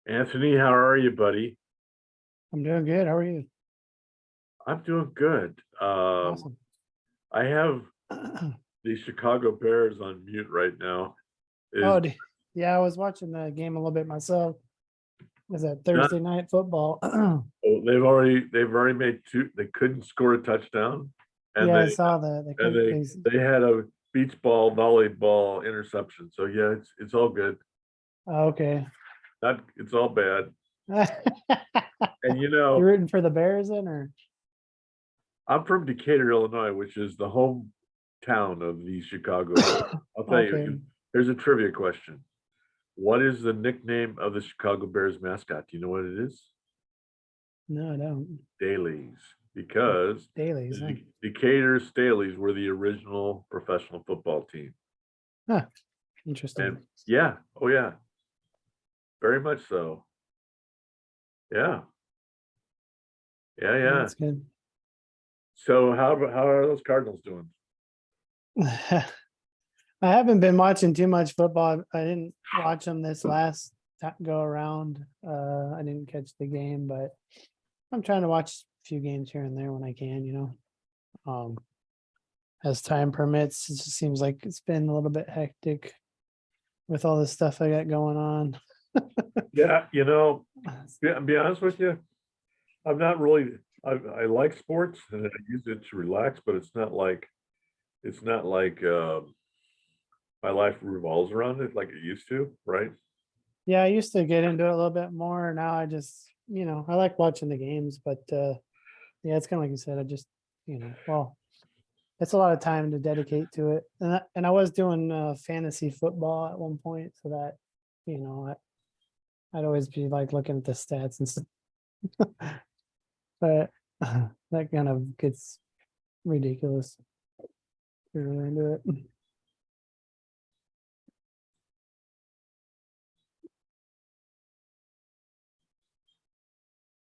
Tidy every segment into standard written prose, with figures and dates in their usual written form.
Anthony, how are you, buddy? I'm doing good. How are you? I'm doing good. Awesome. I have the Chicago Bears on mute right now. Oh, yeah, I was watching the game a little bit myself. Was that Thursday night football? They've already made two. They couldn't score a touchdown, and Yeah, I saw that. they had a beach ball volleyball interception. So yeah, it's all good. Okay. Not it's all bad. And You're rooting for the Bears then, or? I'm from Decatur, Illinois, which is the hometown of the Chicago Bears. I'll tell Okay. you. Here's a trivia question. What is the nickname of the Chicago Bears mascot? Do you know what it is? No, I don't. Staleys, because Dailies. the Decatur Staleys were the original professional football team. Huh. Interesting. And yeah, oh yeah, very much so. Yeah, yeah. That's good. So how are those Cardinals doing? I haven't been watching too much football. I didn't watch them this last go around. I didn't catch the game, but I'm trying to watch a few games here and there when I can, as time permits. It just seems like it's been a little bit hectic with all the stuff I got going on. Yeah, be honest with you, I'm not really. I like sports and I use it to relax, but it's not like my life revolves around it like it used to, right? Yeah, I used to get into it a little bit more. Now I just, I like watching the games, but yeah, it's kind of like you said. I just, well, it's a lot of time to dedicate to it, and I was doing fantasy football at one point, so that, I'd always be like looking at the stats and stuff, but that kind of gets ridiculous. You're really into it.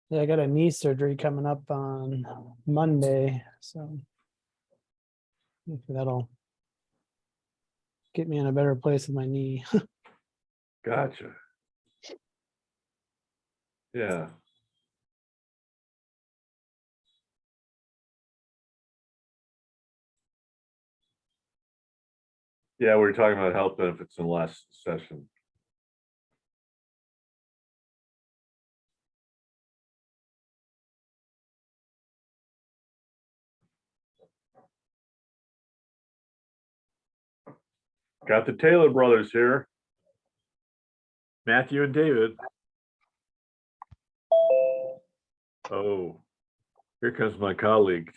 Yeah, I got a knee surgery coming up on Monday, so hopefully that'll get me in a better place with my knee. Gotcha. Yeah. Yeah, we were talking about health benefits in the last session. Got the Taylor brothers here. Matthew and David. Oh, here comes my colleague.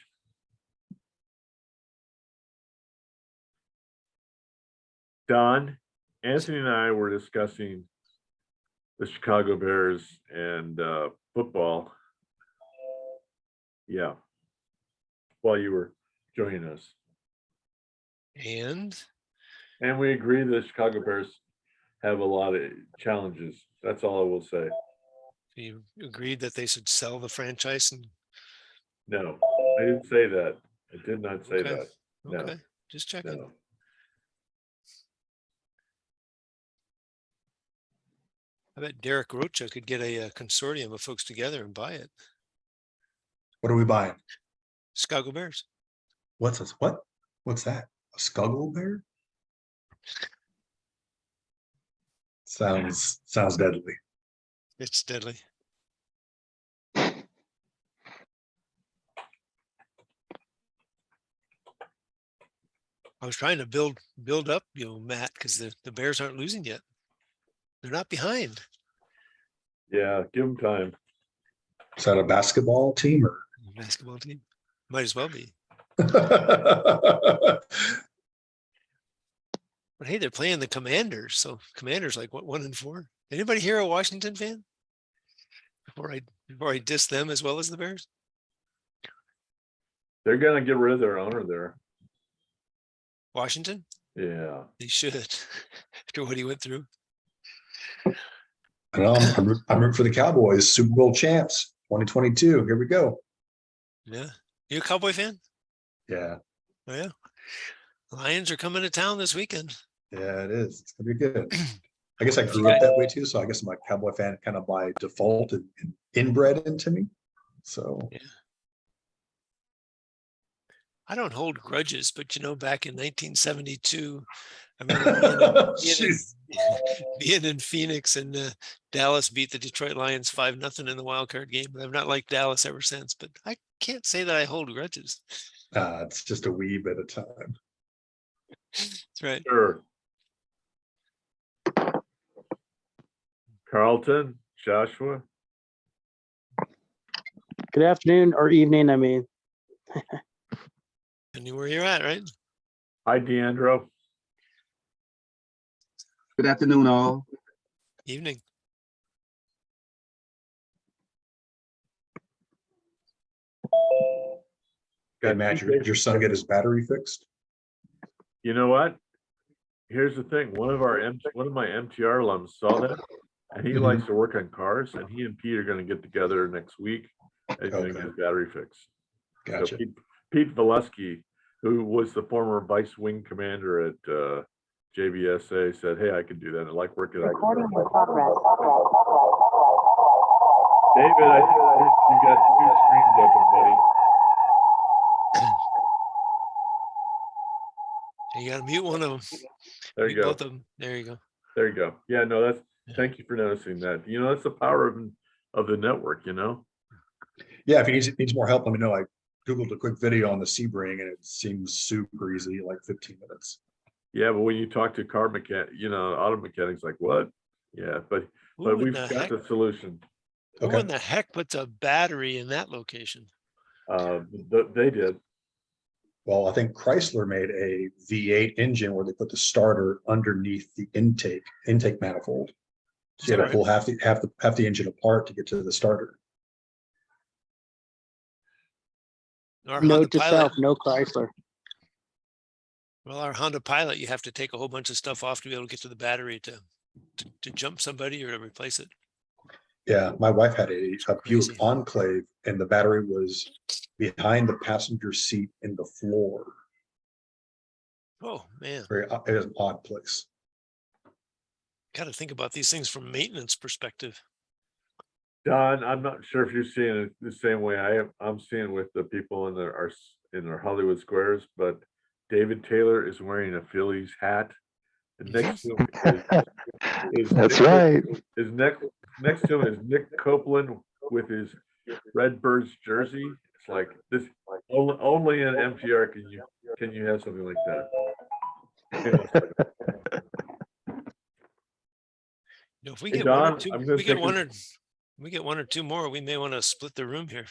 Don, Anthony and I were discussing the Chicago Bears and football. Yeah, while you were joining us. And we agree the Chicago Bears have a lot of challenges. That's all I will say. you agreed that they should sell the franchise? And no, I didn't say that. I did not say that. No. Okay, just checking. No. I bet Derek Rocha could get a consortium of folks together and buy it. What are we buying? Chicago Bears. What's this? What? What's that? A Scuggle bear? Sounds deadly. It's deadly. I was trying to build up, Matt, because the Bears aren't losing yet. They're not behind. Yeah, give them time. Is that a basketball team or Basketball team? Might as well be. But hey, they're playing the Commanders, so Commanders like what, 1-4. Anybody here a Washington fan? Before I diss them as well as the Bears? They're gonna get rid of their owner there. Washington? Yeah, They should. After what he went through. I know I'm rooting for the Cowboys, Super Bowl champs, 2022. Here we go. Yeah. You a Cowboy fan? Yeah. Oh, yeah. Lions are coming to town this weekend. Yeah, it is. It's gonna be good. I guess I grew up that way too. So I guess I'm a Cowboy fan kind of by default and inbred into me. So Yeah. I don't hold grudges, but back in 1972, I remember Jeez. being in Phoenix, and Dallas beat the Detroit Lions 5-0 in the wild card game. But I've not liked Dallas ever since. But I can't say that I hold grudges. It's just a wee bit of time. That's right. Sure. Carlton, Joshua. Good afternoon or evening, I mean. I knew where you're at, right? Hi, Deandro. Good afternoon, all. Evening. Hey, Matt, did your son get his battery fixed? You know what? Here's the thing. One of my MTR alums saw that, and he likes to work on cars, and he and Pete are going to get together next week and he's going to get his battery fixed. Gotcha. So Pete Valesky, who was the former vice wing commander at JVSA, said, "Hey, I can do that. I like working on cars." David, I think you got two screens open, buddy. You got to mute one of them. There you Mute go. both of them. There you go. There you go. Yeah, no, that's. Thank you for noticing that. That's the power of the network. Yeah, if he needs more help, let me know. I Googled a quick video on the Sebring and it seems super easy, like 15 minutes. Yeah, but when you talk to car mechanic, auto mechanics, like what? Yeah, but Who in we've the got heck? the solution. Who in the heck puts a battery in that location? They did. Well, I think Chrysler made a V8 engine where they put the starter underneath the intake manifold. So you had to pull half the engine apart to get to the starter. Our Note Honda to Pilot. self, no Chrysler. Well, our Honda Pilot, you have to take a whole bunch of stuff off to be able to get to the battery to jump somebody or to replace it. Yeah, my wife had a Crazy. Buick Enclave and the battery was behind the passenger seat in the floor. Oh man, It is an odd place. got to think about these things from maintenance perspective. Don, I'm not sure if you're seeing it the same way I am. I'm seeing with the people in their Hollywood squares, but David Taylor is wearing a Phillies hat. And next to him is That's Nick, right. Is next to him is Nick Copeland with his Redbirds jersey. It's like this. Only in MTR can you have something like that. If we Hey, get Don, one or two, I'm gonna we get one or two more, we may want to split the room here.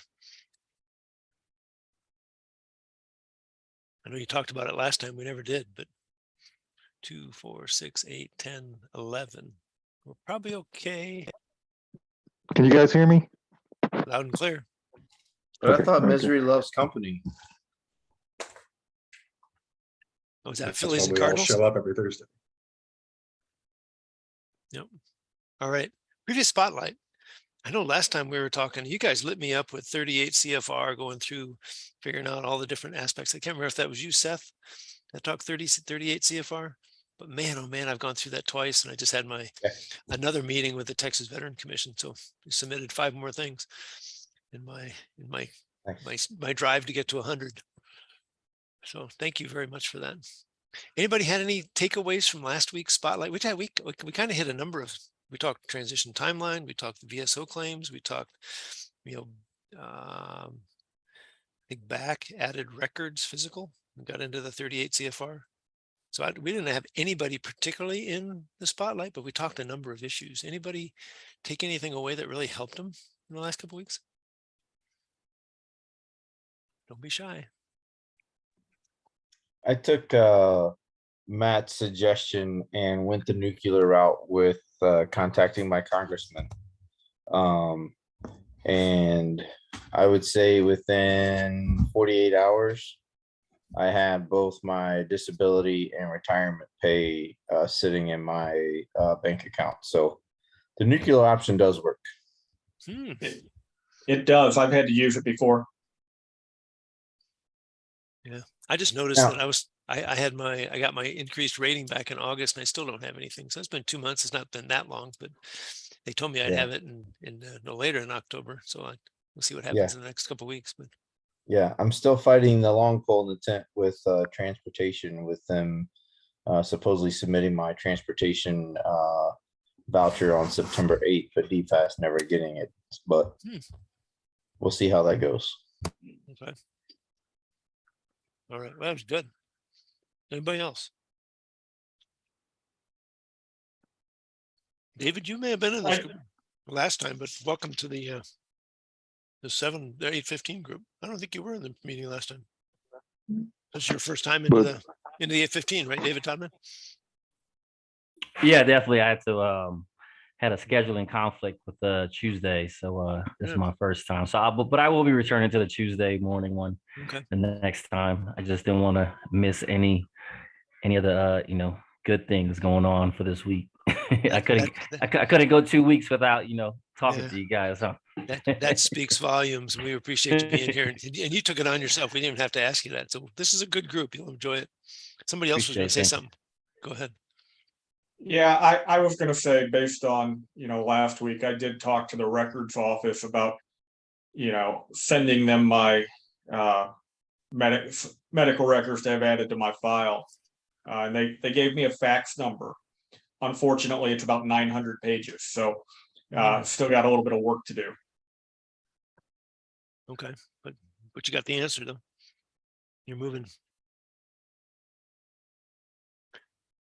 I know you talked about it last time. We never did, but 2, 4, 6, 8, 10, 11. We're probably okay. Can you guys hear me? Loud and clear. But Okay, I thought okay. misery loves company. Oh, is that That's Phillies why and we all Cardinals? show up every Thursday. Yep. All right. Previous spotlight. I know last time we were talking, you guys lit me up with 38 CFR going through, figuring out all the different aspects. I can't remember if that was you, Seth, that talked 38 CFR. But man, oh man, I've gone through that twice, and I just had another meeting with the Texas Veteran Commission. So we submitted 5 more things in my drive to get to 100. So thank you very much for that. Anybody had any takeaways from last week's spotlight? We kind of hit a number of. We talked transition timeline. We talked the VSO claims. We talked, I think back added records physical. We got into the 38 CFR. So we didn't have anybody particularly in the spotlight, but we talked a number of issues. Anybody take anything away that really helped them in the last couple of weeks? Don't be shy. I took Matt's suggestion and went the nuclear route with contacting my congressman. And I would say within 48 hours, I had both my disability and retirement pay sitting in my bank account. So the nuclear option does work. It does. I've had to use it before. Yeah, I just noticed that I I got my increased rating back in August and I still don't have anything. So it's been 2 months. It's not been that long, but they told me I'd Yeah. have it in no later in October. So we'll see what Yeah. happens in the next couple of weeks, but Yeah, I'm still fighting the long pole in the tent with transportation, with them supposedly submitting my transportation voucher on September 8th, but DFAS never getting it. But we'll see how that goes. okay. All right. Well, that was good. Anybody else? David, you may have been in this group last time, but welcome to the 8:15 group. I don't think you were in the meeting last time. This is your first time into the 8:15, right, David Todman? Yeah, definitely. I had to had a scheduling conflict with Tuesday, so this is Yeah. my first time. So, but I will be returning to the Tuesday morning one Okay. the next time. I just didn't want to miss any of the good things going on for this week. I couldn't go 2 weeks without talking Yeah. to you guys. Huh? That speaks volumes. We appreciate you being here, and you took it on yourself. We didn't even have to ask you that. So this is a good group. You'll enjoy it. Somebody else was going to say Appreciate it. something. Go ahead. Yeah, I was gonna say, based on, last week, I did talk to the records office about, sending them my medical records to have added to my file. And they gave me a fax number. Unfortunately, it's about 900 pages, so still got a little bit of work to do. Okay, but you got the answer though. You're moving.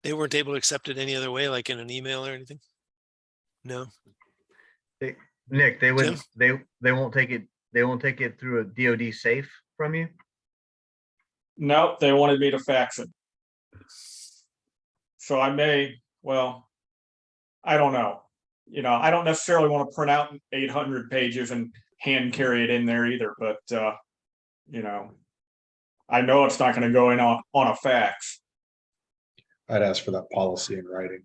They weren't able to accept it any other way, like in an email or anything? No. Nick, they Jim? wouldn't, they won't take it through a DoD safe from you? No, they wanted me to fax it. So I don't know. I don't necessarily want to print out 800 pages and hand carry it in there either, but I know it's not going to go in on a fax. I'd ask for that policy in writing.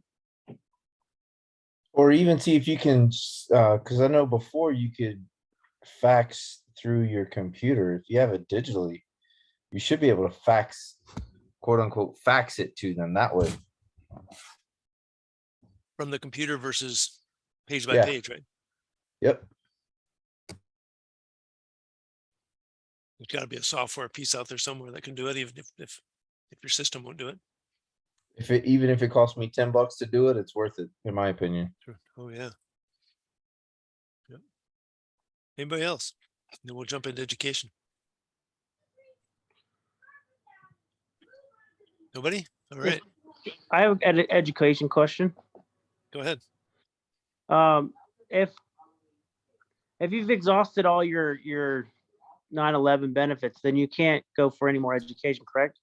Or even see if you can, because I know before you could fax through your computer. If you have it digitally, you should be able to fax, quote unquote, fax it to them that way. From the computer versus page by Yeah. page, right? Yep. There's got to be a software piece out there somewhere that can do it, even if your system won't do it. Even if it costs me $10 to do it, it's worth it, in my opinion. Sure. Oh yeah. Yep. Anybody else? Then we'll jump into education. Nobody? All right. I have an education question. Go ahead. If you've exhausted all your 9/11 benefits, then you can't go for any more education, correct?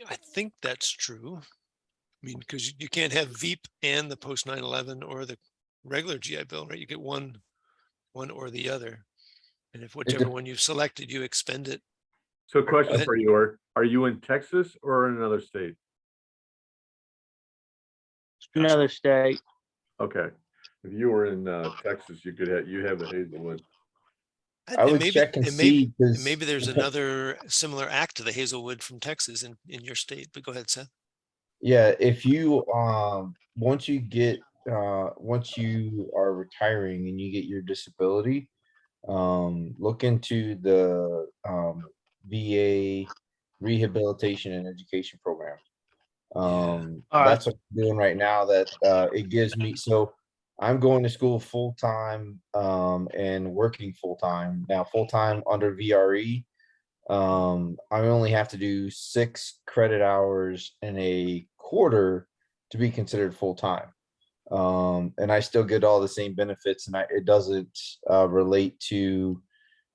I think that's true. I mean, because you can't have VEAP and the post 9/11 or the regular GI Bill, right? You get one or the other. And if whichever one you've selected, you expend it. So question ahead. for you, are you in Texas or in another state? Another state. Okay, if you were in Texas, you have the Hazelwood. I would check and see, because Maybe there's another similar act to the Hazelwood from Texas in your state, but go ahead, Seth. yeah, if you once you are retiring and you get your disability, look into the VA rehabilitation and education program. That's what I'm doing right now. That it gives me, so I'm going to school full time and working full time now. Full time under VRE. I only have to do 6 credit hours in a quarter to be considered full time. And I still get all the same benefits, and it doesn't relate to,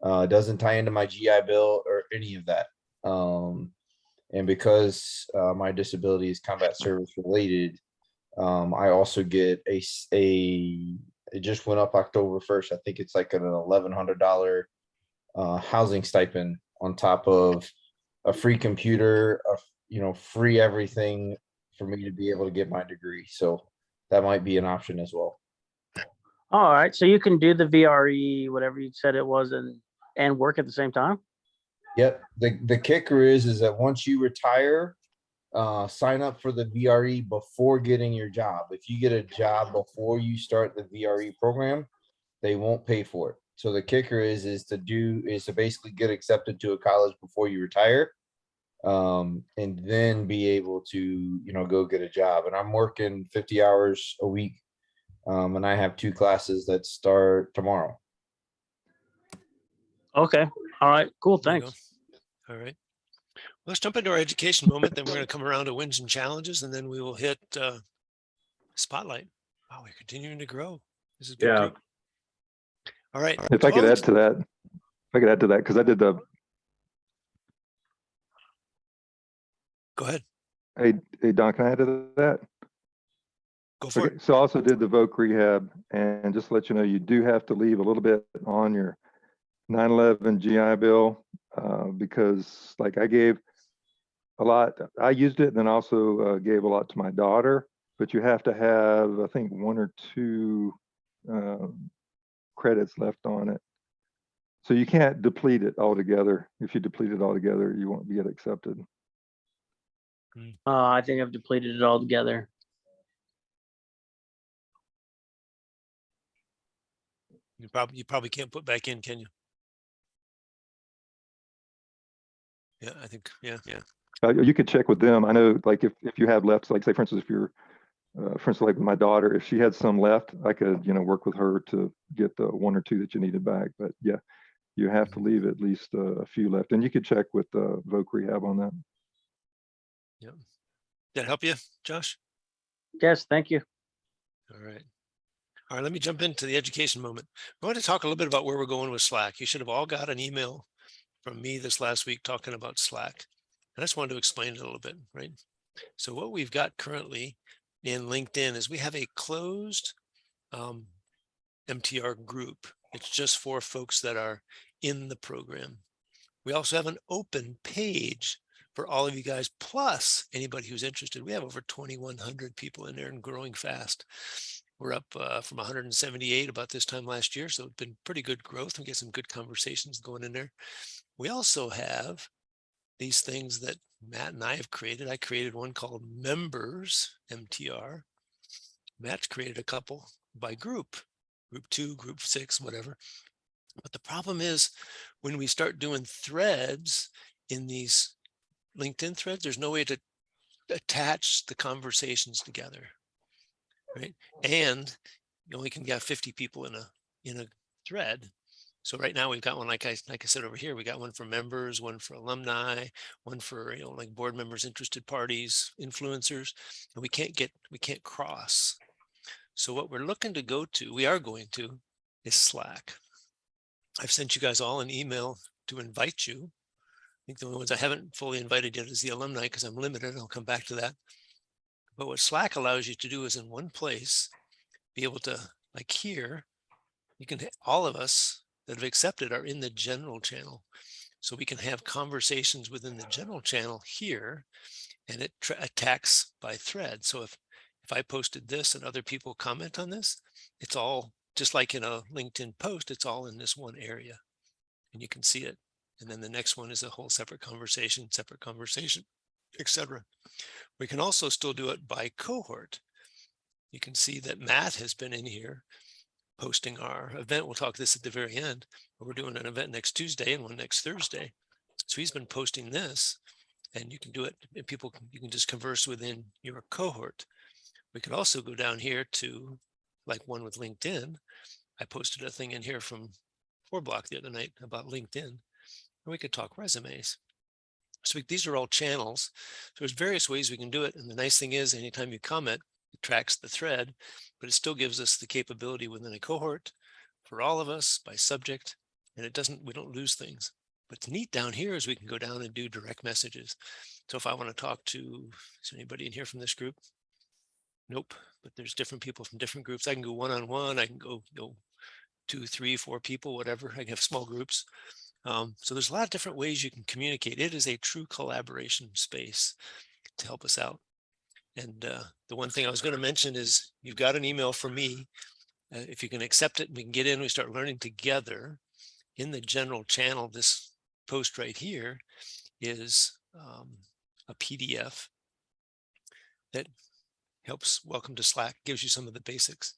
doesn't tie into my GI Bill or any of that. And because my disability is combat service related, I also get it just went up October 1st. I think it's like an $1,100 housing stipend on top of a free computer, free everything for me to be able to get my degree. So that might be an option as well. All right, so you can do the VRE, whatever you said it was, and work at the same time? Yep. The kicker is that once you retire, sign up for the VRE before getting your job. If you get a job before you start the VRE program, they won't pay for it. So the kicker is to basically get accepted to a college before you retire, and then be able to, you know, go get a job. And I'm working 50 hours a week, and I have 2 classes that start tomorrow. Okay. All right. Cool. There you go. Thanks. All right. Let's jump into our education moment. Then we're going to come around to wins and challenges, and then we will hit spotlight. Wow, we're continuing to grow. This is a good Yeah. group. All right. If I could all add to that, because I did the, Go ahead. hey, Don, can I add to that? Go for Okay, it. so I also did the VOC rehab, and just to let you know, you do have to leave a little bit on your 9/11 GI Bill, because like I gave a lot, I used it and then also gave a lot to my daughter, but you have to have, I think, 1 or 2 credits left on it. So you can't deplete it altogether. If you deplete it altogether, you won't get accepted. I think I've depleted it all together. You probably can't put back in, can you? Yeah, I think, yeah. You could check with them. I know, like, if you have left, like, say, for instance, if you're, for instance, like with my daughter, if she had some left, I could, you know, work with her to get the 1 or 2 that you needed back. But yeah, you have to leave at least a few left, and you could check with VOC rehab on that. Yeah. Did that help you, Josh? Yes. Thank you. All right. All right, let me jump into the education moment. I want to talk a little bit about where we're going with Slack. You should have all got an email from me this last week talking about Slack. And I just wanted to explain it a little bit, right? So what we've got currently in LinkedIn is we have a closed MTR group. It's just for folks that are in the program. We also have an open page for all of you guys, plus anybody who's interested. We have over 2,100 people in there and growing fast. We're up from 178 about this time last year. So it's been pretty good growth. We get some good conversations going in there. We also have these things that Matt and I have created. I created one called Members MTR. Matt's created a couple by group 2, group 6, whatever. But the problem is when we start doing threads in these LinkedIn threads, there's no way to attach the conversations together, right? And you only can get 50 people in a thread. So right now we've got one, like I said over here, we got one for members, one for alumni, one for, you know, like board members, interested parties, influencers, and we can't cross. So what we're looking to we are going to, is Slack. I've sent you guys all an email to invite you. I think the only ones I haven't fully invited yet is the alumni, because I'm limited. I'll come back to that. But what Slack allows you to do is in one place, be able to, like here, you can, all of us that have accepted are in the general channel. So we can have conversations within the general channel here, and it attacks by thread. So if I posted this and other people comment on this, it's all just like in a LinkedIn post, it's all in this one area and you can see it. And then the next one is a whole separate conversation, etc. We can also still do it by cohort. You can see that Matt has been in here posting our event. We'll talk this at the very end, but we're doing an event next Tuesday and one next Thursday. So he's been posting this, and you can do it. And you can just converse within your cohort. We could also go down here to like one with LinkedIn. I posted a thing in here from 4Block the other night about LinkedIn, and we could talk resumes. So these are all channels. So there's various ways we can do it. And the nice thing is anytime you comment, it tracks the thread, but it still gives us the capability within a cohort for all of us by subject, and we don't lose things. What's neat down here is we can go down and do direct messages. So if I want to talk to, is anybody in here from this group? Nope, but there's different people from different groups. I can go one-on-one, I can go 2, 3, 4 people, whatever. I can have small groups. So there's a lot of different ways you can communicate. It is a true collaboration space to help us out. And the one thing I was going to mention is you've got an email from me. If you can accept it, we can get in, we start learning together in the general channel. This post right here is a PDF that helps welcome to Slack, gives you some of the basics.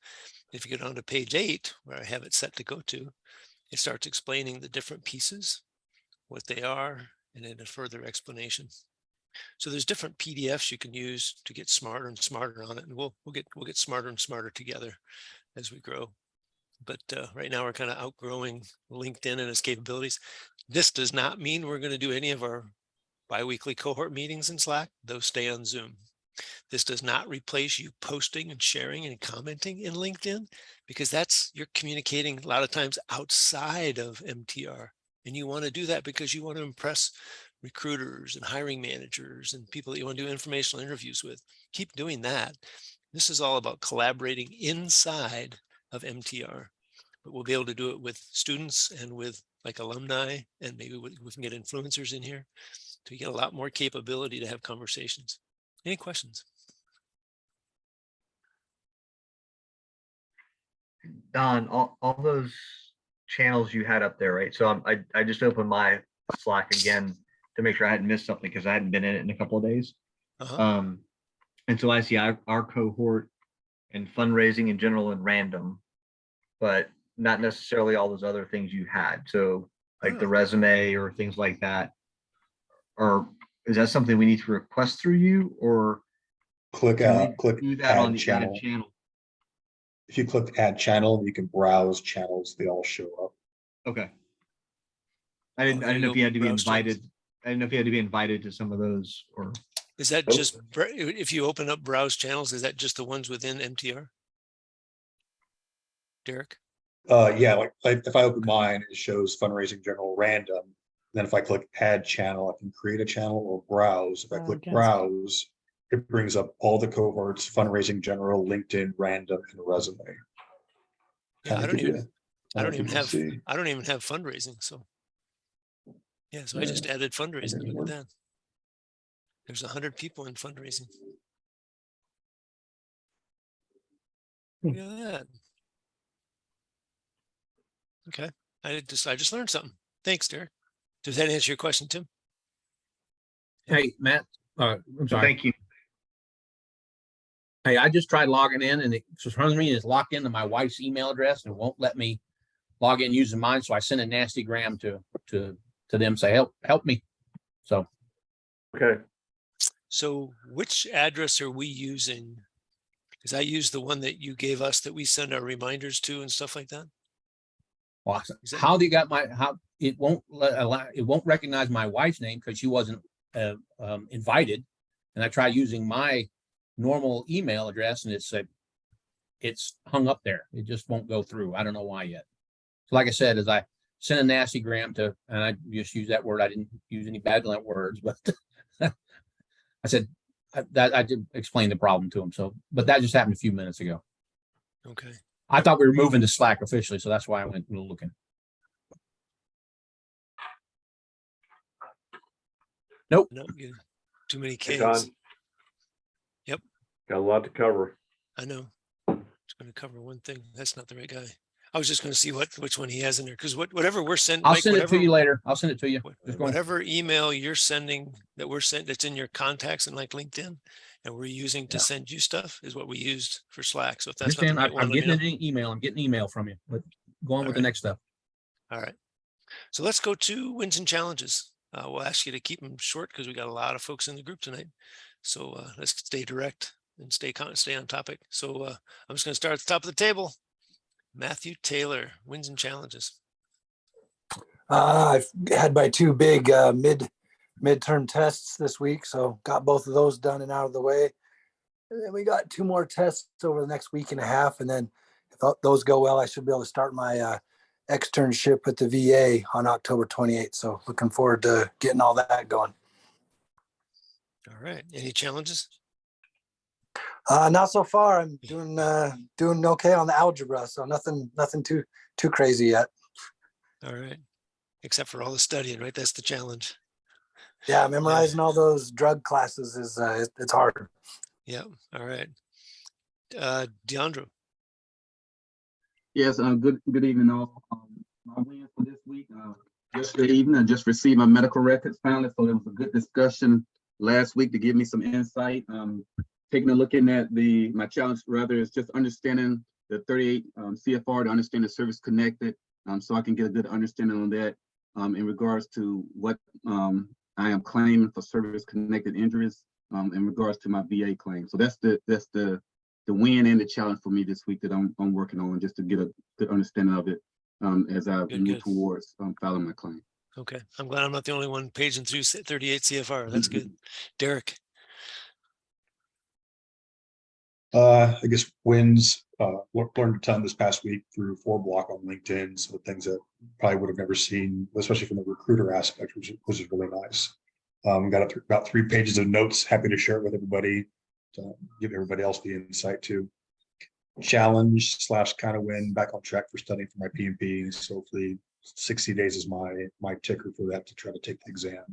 If you go down to page 8, where I have it set to go to, it starts explaining the different pieces, what they are, and then a further explanation. So there's different PDFs you can use to get smarter and smarter on it, and we'll get smarter and smarter together as we grow. But right now we're kind of outgrowing LinkedIn and its capabilities. This does not mean we're going to do any of our biweekly cohort meetings in Slack. Those stay on Zoom. This does not replace you posting and sharing and commenting in LinkedIn, because you're communicating a lot of times outside of MTR. And you want to do that because you want to impress recruiters and hiring managers and people that you want to do informational interviews with. Keep doing that. This is all about collaborating inside of MTR, but we'll be able to do it with students and with like alumni, and maybe we can get influencers in here to get a lot more capability to have conversations. Any questions? Don, all those channels you had up there, right? So I just opened my Slack again to make sure I hadn't missed something because I hadn't been in it in a couple of days. And so I see our cohort and fundraising in general and random, but not necessarily all those other things you had. So like the resume or things like that. Or is that something we need to request through you, or Click can we click do that on add the channel. add channel? If you click add channel, you can browse channels. They all show up. Okay. I didn't know if you had to be invited. I didn't know if you had to be invited to some of those, or is that just if you open up browse channels, is that just the ones within MTR? Derek? Yeah, like if I open mine, it shows fundraising general random. Then if I click add channel, I can create a channel or browse. If I click browse, it brings up all the cohorts, fundraising general, LinkedIn, random, and resume. Yeah, I don't even have see. I don't even have fundraising. So yeah, so I just added fundraising. Look at that. There's 100 people in fundraising. Look at that. Okay. I just learned something. Thanks, Derek. Does that answer your question, Tim? Hey, Matt. I'm sorry. Thank you. Hey, I just tried logging in, and it for some reason it's locked into my wife's email address and won't let me log in using mine. So I sent a nasty gram to them, say help me. So Okay. So which address are we using? Because I use the one that you gave us that we send our reminders to and stuff like that. well, how they got how it won't recognize my wife's name because she wasn't invited, and I tried using my normal email address and it's hung up there. It just won't go through. I don't know why yet. So like I said, as I sent a nasty gram and I just use that word. I didn't use any bad words, but I said that I did explain the problem to him. So, but that just happened a few minutes ago. Okay. I thought we were moving to Slack officially, so that's why I went looking. Nope. No, too many Hey, Ks. Don. Yep. Got a lot to cover. I know. Just going to cover one thing. That's not the right guy. I was just going to see which one he has in there, because whatever we're sending, I'll send it to you later. I'll send it to you. Whatever email you're sending that's in your contacts in like LinkedIn, and we're using to send you stuff is what we used for Slack. So if that's not the right one, I'm getting an email. I'm getting email from you. But go on with the next stuff. All right. So let's go to wins and challenges. We'll ask you to keep them short because we got a lot of folks in the group tonight. So let's stay direct and stay on topic. So I'm just going to start at the top of the table. Matthew Taylor, wins and challenges. I've had my two big midterm tests this week, so got both of those done and out of the way. And then we got two more tests over the next week and a half, and then if those go well, I should be able to start my externship at the VA on October 28th. So looking forward to getting all that going. All right. Any challenges? Not so far. I'm doing okay on the algebra, so nothing too crazy yet. All right. Except for all the studying, right? That's the challenge. Yeah, memorizing all those drug classes is it's hard. Yeah. All right. Deandra. Yes, good evening all. My win for this week, Yesterday evening, I just received my medical records finally, so it was a good discussion last week to give me some insight. Taking a look in at my challenge rather is just understanding the 38 CFR to understand the service connected, so I can get a good understanding on that in regards to what I am claiming for service connected injuries in regards to my VA claim. So that's the win and the challenge for me this week that I'm working on, just to get a good understanding of it as I move towards filing my claim. Okay, I'm glad I'm not the only one paging through 38 CFR. That's good. Derek. I guess wins, learned a ton this past week through 4Block on LinkedIn. So things that probably would have never seen, especially from the recruiter aspect, which is really nice. Got about 3 pages of notes. Happy to share it with everybody, to give everybody else the insight too. Challenge / kind of win, back on track for studying for my PMP. So hopefully 60 days is my ticker for that to try to take the exam.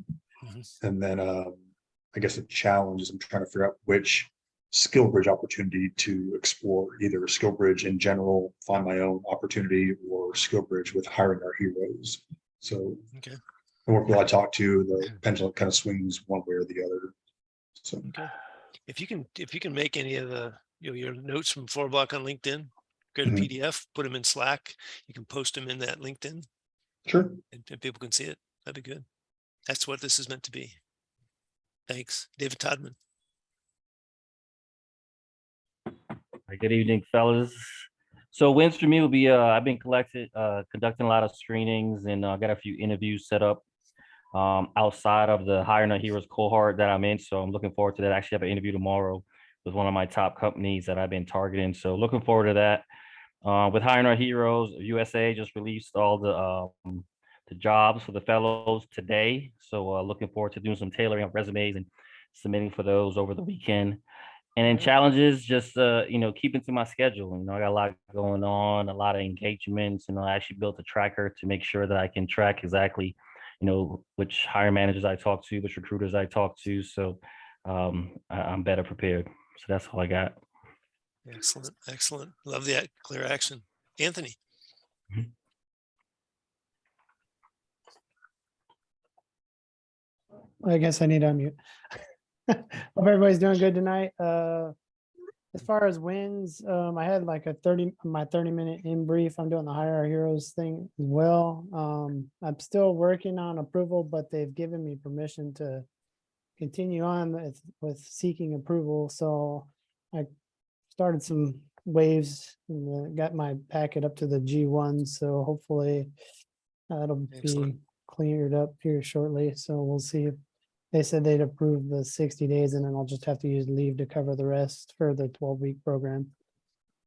And then I guess the challenge is I'm trying to figure out which skill bridge opportunity to explore, either a skill bridge in general, find my own opportunity, or skill bridge with hiring our heroes. So the more people I talk to, the pendulum kind of swings one way or the other. So if you can make any of the your notes from 4Block on LinkedIn, go to PDF, put them in Slack. You can post them in that LinkedIn. Sure. And people can see it. That'd be good. That's what this is meant to be. Thanks, David Todman. Good evening, fellas. So wins for me will be I've been conducting a lot of screenings, and got a few interviews set up outside of the Hiring Our Heroes cohort that I'm in. So I'm looking forward to that. I actually have an interview tomorrow with one of my top companies that I've been targeting. So looking forward to that. With Hiring Our Heroes, USA just released all the jobs for the fellows today. So looking forward to doing some tailoring of resumes and submitting for those over the weekend. And then challenges, just keeping to my schedule. I got a lot going on, a lot of engagements, and I actually built a tracker to make sure that I can track exactly, which hiring managers I talk to, which recruiters I talk to. So I'm better prepared. So that's all I got. Excellent, excellent. Love the clear action, Anthony. I guess I need to unmute. Hope everybody's doing good tonight. As far as wins, I had like my 30-minute in brief. I'm doing the Hire Our Heroes thing as well. I'm still working on approval, but they've given me permission to continue on with seeking approval. So I started some waves and got my packet up to the G1. So hopefully it'll be cleared up here shortly. So we'll see. They said they'd approve the 60 days, and then I'll just have to use leave to cover the rest for the 12-week program.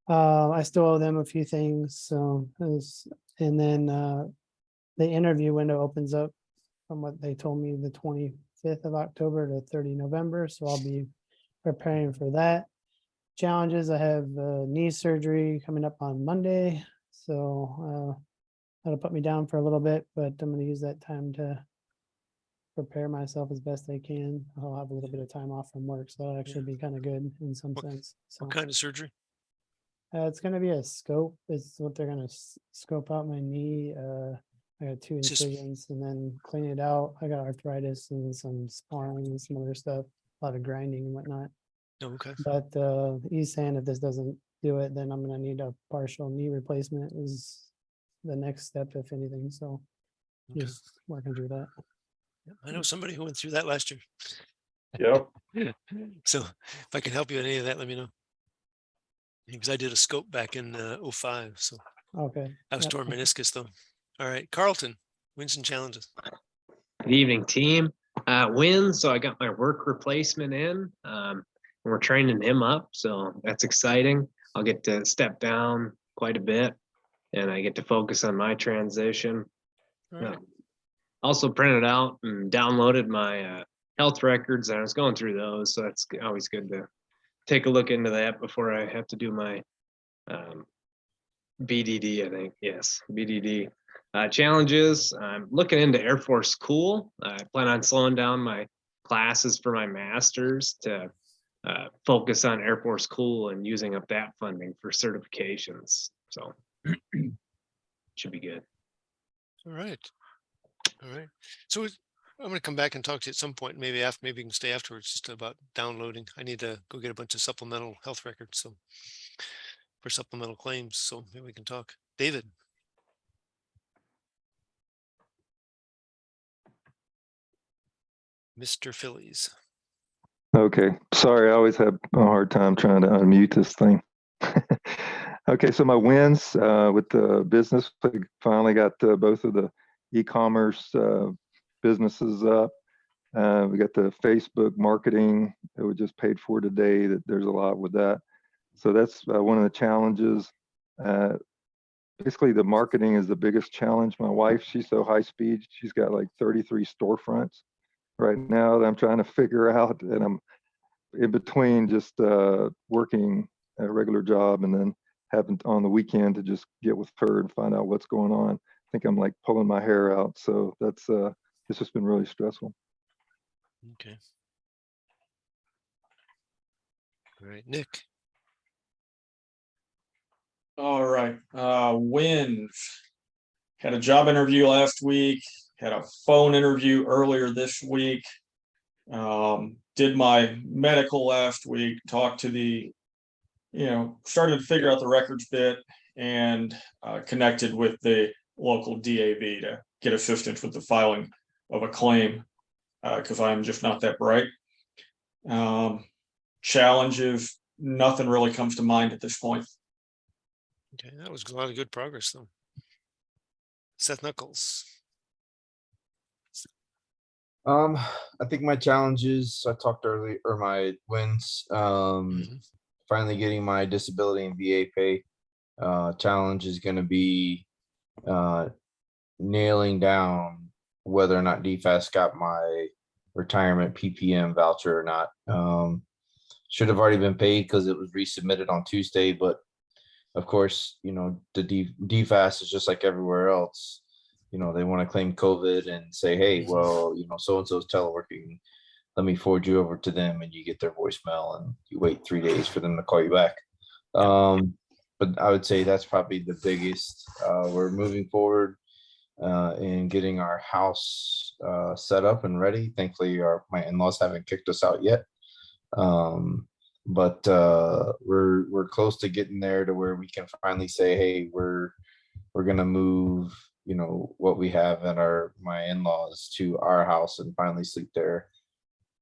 I still owe them a few things. So, and then the interview window opens up from what they told me the 25th of October to 30 November. So I'll be preparing for that. Challenges, I have knee surgery coming up on Monday. So that'll put me down for a little bit, but I'm going to use that time to prepare myself as best I can. I'll have a little bit of time off from work, so that'll actually be kind of good in some sense. So what kind of surgery? It's going to be a scope. It's what they're going to scope out my knee. I got 2 incisions and then clean it out. I got arthritis and some sparring and some other stuff, a lot of grinding and whatnot. Okay. But he's saying if this doesn't do it, then I'm going to need a partial knee replacement is the next step, if anything. So just working through that. I know somebody who went through that last year. Yep. So if I can help you with any of that, let me know. Because I did a scope back in 05. So okay. I was torn meniscus though. All right, Carlton, wins and challenges. Good evening, team. Wins. So I got my work replacement in. We're training him up, so that's exciting. I'll get to step down quite a bit, and I get to focus on my transition. Right. Also printed out and downloaded my health records, and I was going through those, so that's always good to take a look into that before I have to do my BDD, I think. Yes, BDD. Challenges. I'm looking into Air Force Cool. I plan on slowing down my classes for my master's to focus on Air Force Cool and using up that funding for certifications. So should be good. All right. All right. So I'm gonna come back and talk to you at some point, maybe after, maybe you can stay afterwards, just about downloading. I need to go get a bunch of supplemental health records, so for supplemental claims, so maybe we can talk. David. Mr. Phillies. Okay, sorry, I always have a hard time trying to unmute this thing. Okay, so my wins with the business, I finally got both of the e-commerce businesses up. We got the Facebook marketing that we just paid for today. That there's a lot with that. So that's one of the challenges. Basically, the marketing is the biggest challenge. My wife, she's so high speed. She's got like 33 storefronts right now that I'm trying to figure out, and I'm in between just working a regular job and then having on the weekend to just get with her and find out what's going on. I think I'm like pulling my hair out. So that's it's just been really stressful. Okay. All right, Nick. All right, wins. Had a job interview last week, had a phone interview earlier this week. Did my medical last week, talked to the, started to figure out the records bit, and connected with the local DAV to get assistance with the filing of a claim, because I'm just not that bright. Challenges, nothing really comes to mind at this point. Okay, that was a lot of good progress, though. Seth Knuckles. I think my challenges, I talked earlier, or my wins, finally getting my disability and VA pay. Challenge is going to be nailing down whether or not DFAS got my retirement PPM voucher or not. Should have already been paid because it was resubmitted on Tuesday, but of course, the DFAS is just like everywhere else. They want to claim COVID and say, hey, well, so-and-so's teleworking. Let me forward you over to them, and you get their voicemail and you wait 3 days for them to call you back. But I would say that's probably the biggest. We're moving forward in getting our house set up and ready. Thankfully, my in-laws haven't kicked us out yet. But we're close to getting there to where we can finally say, hey, we're gonna move what we have at my in-laws to our house and finally sleep there,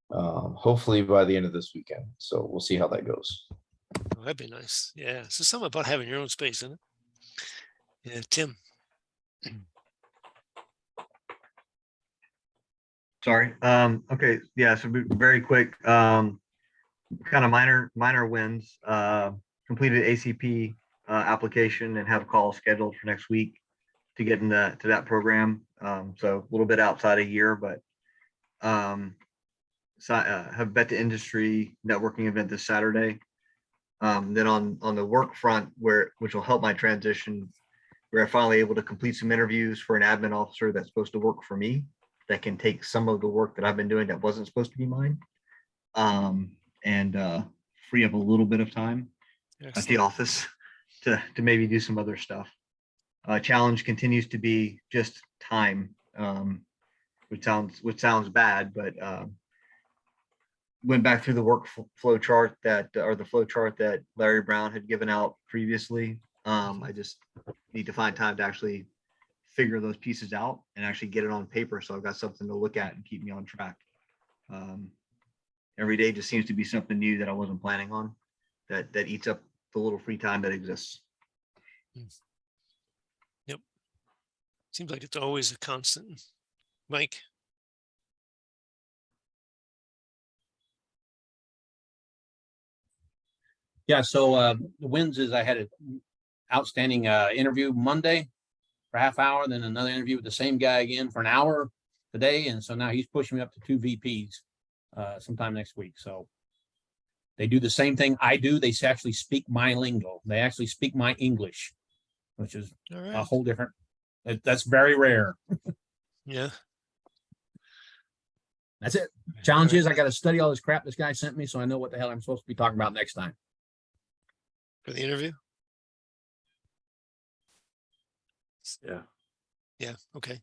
hopefully by the end of this weekend. So we'll see how that goes. Oh, that'd be nice. Yeah, so something about having your own space, isn't it? Yeah, Tim. Sorry. Okay. Yeah. So very quick. Kind of minor wins. Completed ACP application and have a call scheduled for next week to get into that program. So a little bit outside a year, but have bet to industry networking event this Saturday. Then on the work front, which will help my transition, we're finally able to complete some interviews for an admin officer that's supposed to work for me, that can take some of the work that I've been doing that wasn't supposed to be mine, and free up a little bit of time at the office to maybe do some other stuff. Challenge continues to be just time, which sounds bad, but went back through the flow chart that Larry Brown had given out previously. I just need to find time to actually figure those pieces out and actually get it on paper, so I've got something to look at and keep me on track. Every day just seems to be something new that I wasn't planning on, that eats up the little free time that exists. Yep. Seems like it's always a constant. Mike. Yeah, so the wins is I had an outstanding interview Monday for a half hour, then another interview with the same guy again for an hour today. And so now he's pushing me up to 2 VPs sometime next week. So they do the same thing I do. They actually speak my lingo. They actually speak my English, which is a whole different, that's very rare. Yeah. That's it. Challenge is I got to study all this crap this guy sent me so I know what the hell I'm supposed to be talking about next time. For the interview? Yeah. Yeah. Okay.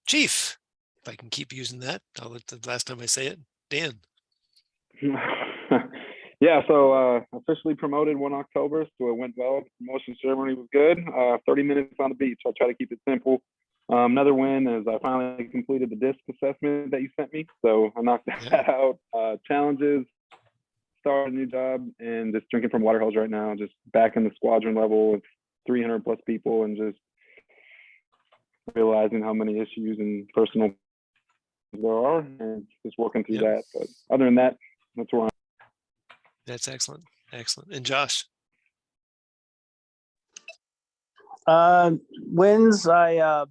Chief, if I can keep using that, I'll let the last time I say it, Dan. Yeah, so officially promoted 1 October, so it went well. The promotion ceremony was good. 30 minutes on the beach. I try to keep it simple. Another win is I finally completed the disc assessment that you sent me, so I knocked that out. Challenges, started a new job, and just drinking from water hose right now. Just back in the squadron level with 300 plus people, and just realizing how many issues and personal there are, and just working through that. But other than that, that's where I'm. That's excellent. Excellent. And Josh? Wins. I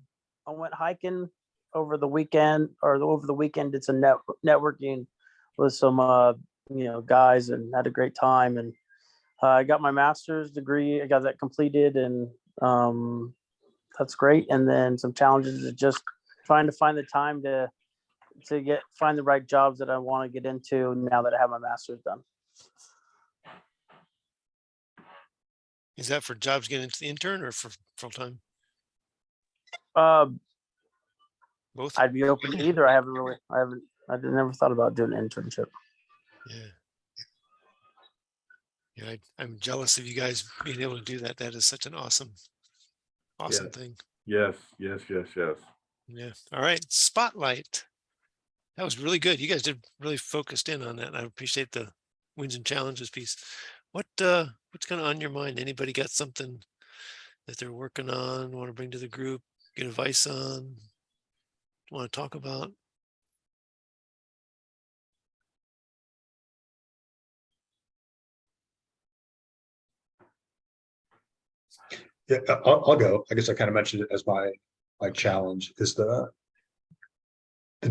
went hiking over the weekend, did some networking with some guys, and had a great time. And I got my master's degree. I got that completed, and that's great. And then some challenges is just trying to find the time to find the right jobs that I want to get into now that I have my master's done. Is that for jobs getting into the intern or for full time? Both. I'd be open to either. I never thought about doing an internship. Yeah, I'm jealous of you guys being able to do that. That is such an awesome thing. Yes. Yeah. All right. Spotlight. That was really good. You guys did really focused in on that. I appreciate the wins and challenges piece. What's kind of on your mind? Anybody got something that they're working on, want to bring to the group, get advice on, want to talk about? Yeah, I'll go. I guess I kind of mentioned it as my challenge is the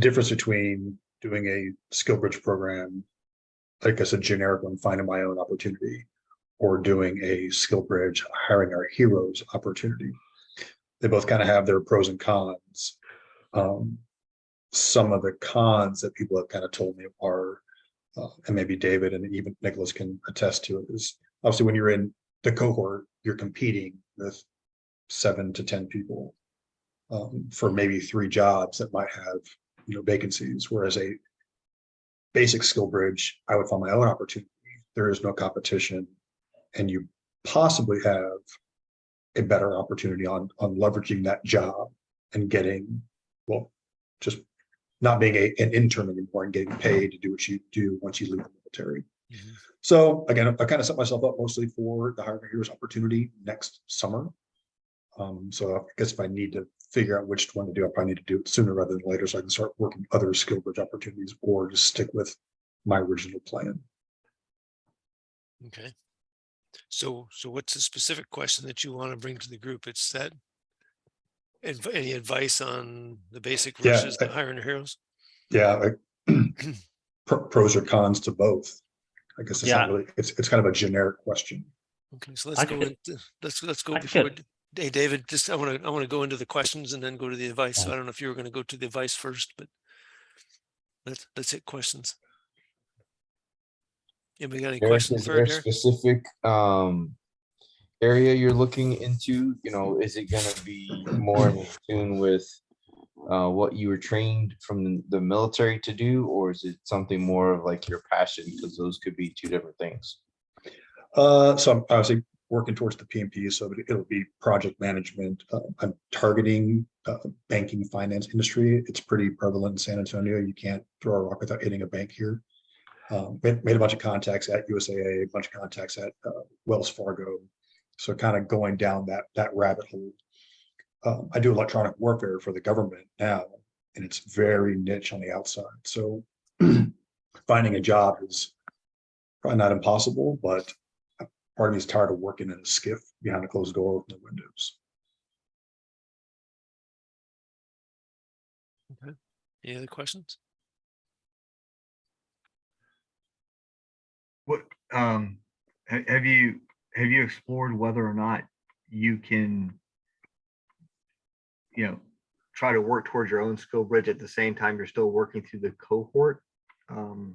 difference between doing a skill bridge program, like I said, generic one, finding my own opportunity, or doing a skill bridge, hiring our heroes opportunity. They both kind of have their pros and cons. Some of the cons that people have kind of told me are, and maybe David and even Nicholas can attest to it, is obviously when you're in the cohort, you're competing with 7 to 10 people for maybe 3 jobs that might have vacancies. Whereas a basic skill bridge, I would find my own opportunity. There is no competition, and you possibly have a better opportunity on leveraging that job and getting, well, just not being an intern anymore and getting paid to do what you do once you leave the military. So again, I kind of set myself up mostly for the Hiring Heroes opportunity next summer. So I guess if I need to figure out which one to do, I probably need to do it sooner rather than later, so I can start working other skill bridge opportunities, or just stick with my original plan. Okay. So what's the specific question that you want to bring to the group? It's that any advice on the basic versus the Hiring Heroes? Yeah, pros or cons to both. I guess it's not really, it's kind of a generic question. Okay, so let's go before. Hey, David, just I want to go into the questions and then go to the advice. So I don't know if you were going to go to the advice first, but let's hit questions. Anybody got any questions Is for there a Derek? specific area you're looking into? Is it going to be more in tune with what you were trained from the military to do, or is it something more of like your passion? Because those could be 2 different things. So I'm obviously working towards the PMP, so it'll be project management. I'm targeting banking finance industry. It's pretty prevalent in San Antonio. You can't throw a rock without hitting a bank here. Made a bunch of contacts at USAA, a bunch of contacts at Wells Fargo. So kind of going down that rabbit hole. I do electronic warfare for the government now, and it's very niche on the outside. So finding a job is probably not impossible, but part of me is tired of working in a skiff behind a closed door with no windows. Okay. Any other questions? What have you explored whether or not you can try to work towards your own skill bridge at the same time you're still working through the cohort, or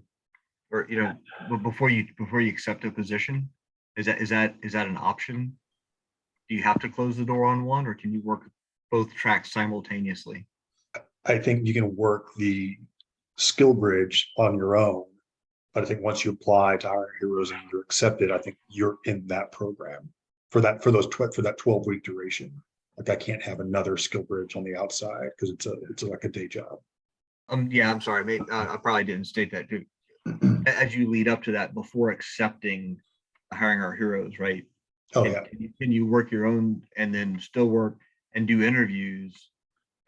before you accept a position? Is that an option? Do you have to close the door on one, or can you work both tracks simultaneously? I think you can work the skill bridge on your own. But I think once you apply to Hire Heroes and you're accepted, I think you're in that program for that 12-week duration. Like I can't have another skill bridge on the outside because it's like a day job. Yeah, I'm sorry, mate. I probably didn't state that too. As you lead up to that, before accepting Hiring Our Heroes, right? Oh Can- yeah. Can you work your own and then still work and do interviews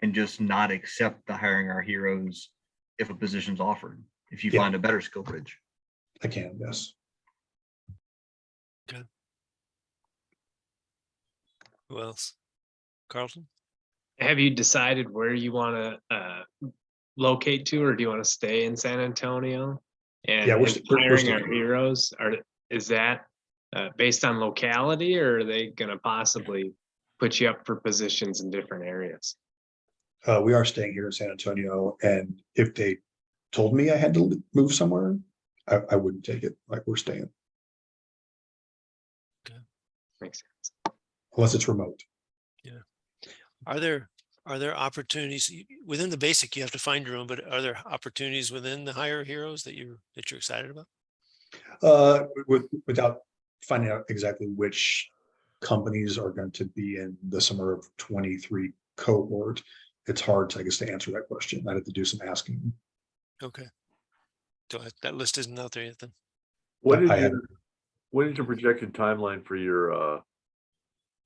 and just not accept the Hiring Our Heroes if a position's offered, if you Yeah. find a better skill bridge? I can, yes. Who else? Carlton? Have you decided where you want to locate to, or do you want to stay in San Antonio? And Yeah, we're is st- we're Hiring Our staying. Heroes, is that based on locality, or are they going to possibly put you up for positions in different areas? We are staying here in San Antonio, and if they told me I had to move somewhere, I wouldn't take it. Like we're staying Makes sense. unless it's remote. Are there opportunities within the basic? You have to find your own, but are there opportunities within the Hire Heroes that you're excited about? Without finding out exactly which companies are going to be in the summer of 23 cohort, it's hard to, I guess, to answer that question. I'd have to do some asking. Okay. So that list isn't out there yet then? What is I your, haven't. what is your projected timeline for your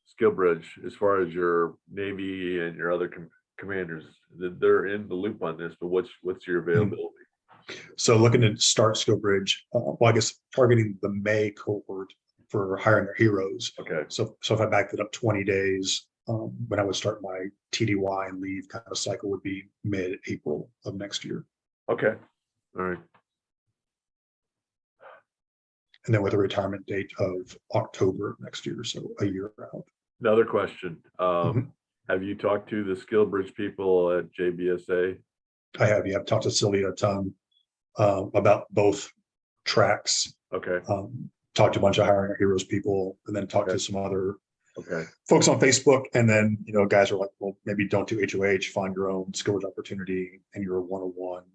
skill bridge as far as your Navy and your other commanders? They're in the loop on this, but what's your availability? So looking to start skill bridge, well, I guess targeting the May cohort for Hiring Our Heroes. Okay. So if I backed it up 20 days, when I would start my TDY and leave kind of cycle would be mid-April of next year. Okay. All right. And then with a retirement date of October of next year, so a year out. Another question. Mhm. Have you talked to the skill bridge people at JBSA? I have, yeah, I've talked to Sylvia a ton about both tracks. Okay. Talked to a bunch of Hiring Our Heroes people, and then talked Okay. to some other Okay. folks on Facebook. And then, guys are like, well, maybe don't do HOH, find your own skill bridge opportunity, and you're a 101.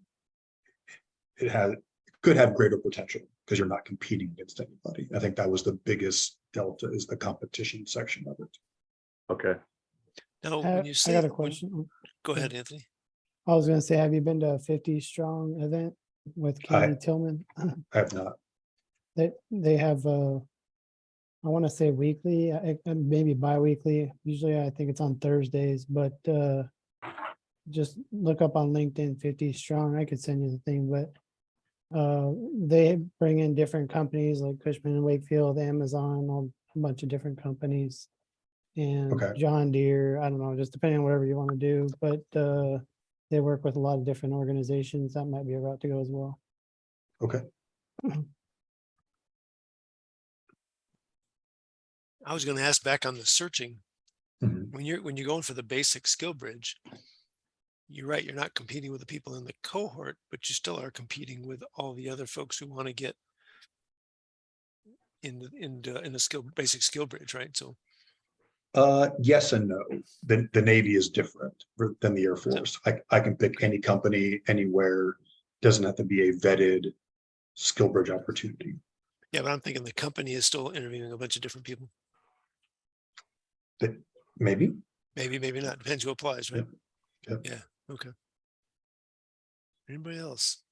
It could have greater potential because you're not competing against anybody. I think that was the biggest delta, is the competition section of it. Okay. Now, I when you say, got a question. go ahead, Anthony. I was gonna say, have you been to a 50 strong event with Katie Tillman? I have not. They have I want to say weekly, maybe bi-weekly. Usually I think it's on Thursdays, but just look up on LinkedIn 50 strong. I could send you the thing, but they bring in different companies like Cushman and Wakefield, Amazon, a bunch of different companies, and Okay. John Deere. I don't know, just depending on whatever you want to do, but they work with a lot of different organizations. That might be a route to go as well. Okay. I was going to ask back on the searching. Mhm. When you're going for the basic skill bridge, you're right. You're not competing with the people in the cohort, but you still are competing with all the other folks who want to get in the basic skill bridge, right? So Yes and no. The Navy is different than the Air Force. I can pick any company anywhere. Doesn't have to be a vetted skill bridge opportunity. yeah, but I'm thinking the company is still interviewing a bunch of different people. That maybe. Maybe not. Depends who applies, right? Yep. Yeah. Okay. Anybody else?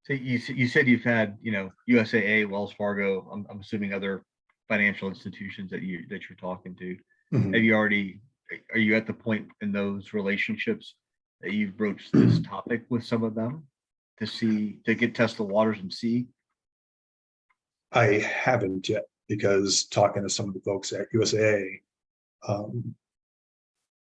So you said you've had, USAA, Wells Fargo, I'm assuming other financial institutions that you're talking to. Mhm. Are you at the point in those relationships that you've broached this topic with some of them to test the waters and see? I haven't yet, because talking to some of the folks at USAA,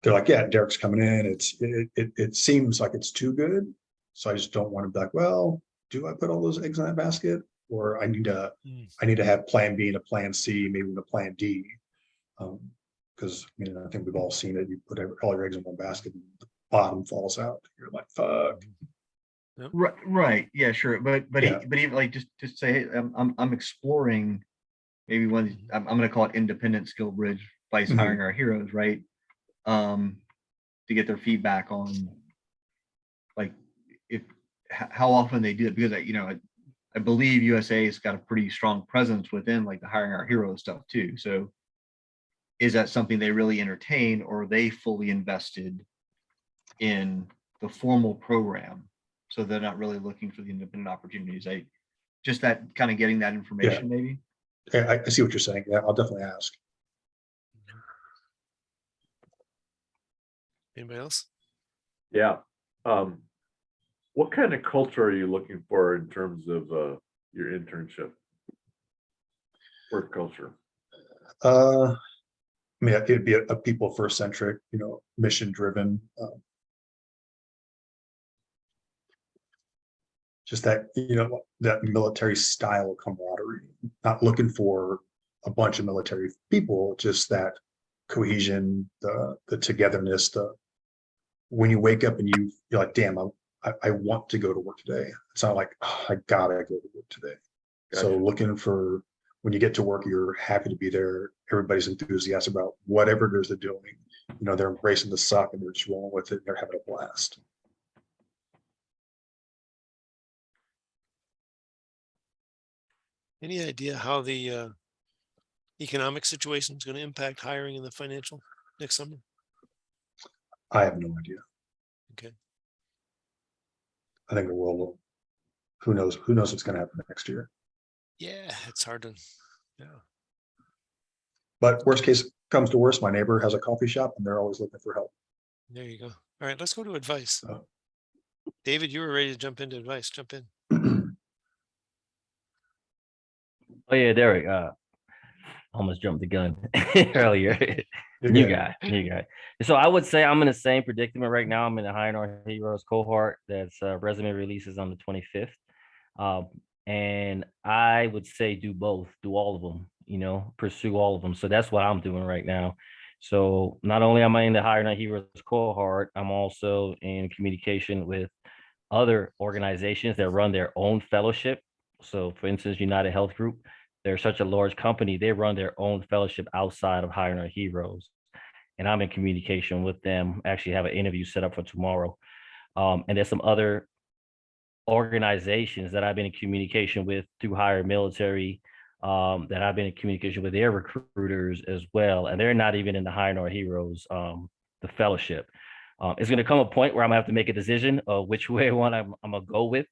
they're like, yeah, Derek's coming in. It seems like it's too good. So I just don't want to be like, well, do I put all those eggs in that basket? Or I need to have plan B and a plan C, maybe even a plan D. Because I think we've all seen it. You put all your eggs in one basket and the bottom falls out. You're like, fuck. Right. Yeah, sure. But Yeah. even like just say, hey, I'm exploring maybe one. I'm going to call it independent skill bridge by Mhm. Hiring Our Heroes, right? to get their feedback on like how often they do it, because I believe USA has got a pretty strong presence within like the Hiring Our Heroes stuff too. So is that something they really entertain, or are they fully invested in the formal program? So they're not really looking for the independent opportunities. Just that kind of getting that information, maybe. Yeah, I see what you're saying. Yeah, I'll definitely ask. Anybody else? Yeah. What kind of culture are you looking for in terms of your internship? Work culture. I mean, it'd be a people first centric, mission driven. Just that, that military style camaraderie, not looking for a bunch of military people, just that cohesion, the togetherness, when you wake up and you're like, damn, I want to go to work today. It's not like, oh, I gotta go to work today. Gotcha. So looking for, when you get to work, you're happy to be there. Everybody's enthusiastic about whatever it is they're doing. They're embracing the suck and they're just rolling with it. And they're having a blast. Any idea how the economic situation is going to impact hiring in the financial next summer? I have no idea. Okay. I think the world will, who knows what's going to happen next year. Yeah, it's hard to, yeah. But worst case comes to worst, my neighbor has a coffee shop and they're always looking for help. There you go. All right, let's go to advice. David, you were ready to jump into advice. Jump in. Oh yeah, Derek. Almost jumped the gun earlier. New guy. So I would say I'm in the same predicament right now. I'm in the Hiring Our Heroes cohort. That's resume releases on the 25th. And I would say do both, do all of them, pursue all of them. So that's what I'm doing right now. So not only am I in the Hiring Our Heroes cohort, I'm also in communication with other organizations that run their own fellowship. So for instance, United Health Group, they're such a large company, they run their own fellowship outside of Hiring Our Heroes. And I'm in communication with them. Actually have an interview set up for tomorrow. And there's some other organizations that I've been in communication with through Hire Military, that I've been in communication with their recruiters as well. And they're not even in the Hiring Our Heroes, the fellowship. It's going to come a point where I'm gonna have to make a decision of which way one I'm gonna go with.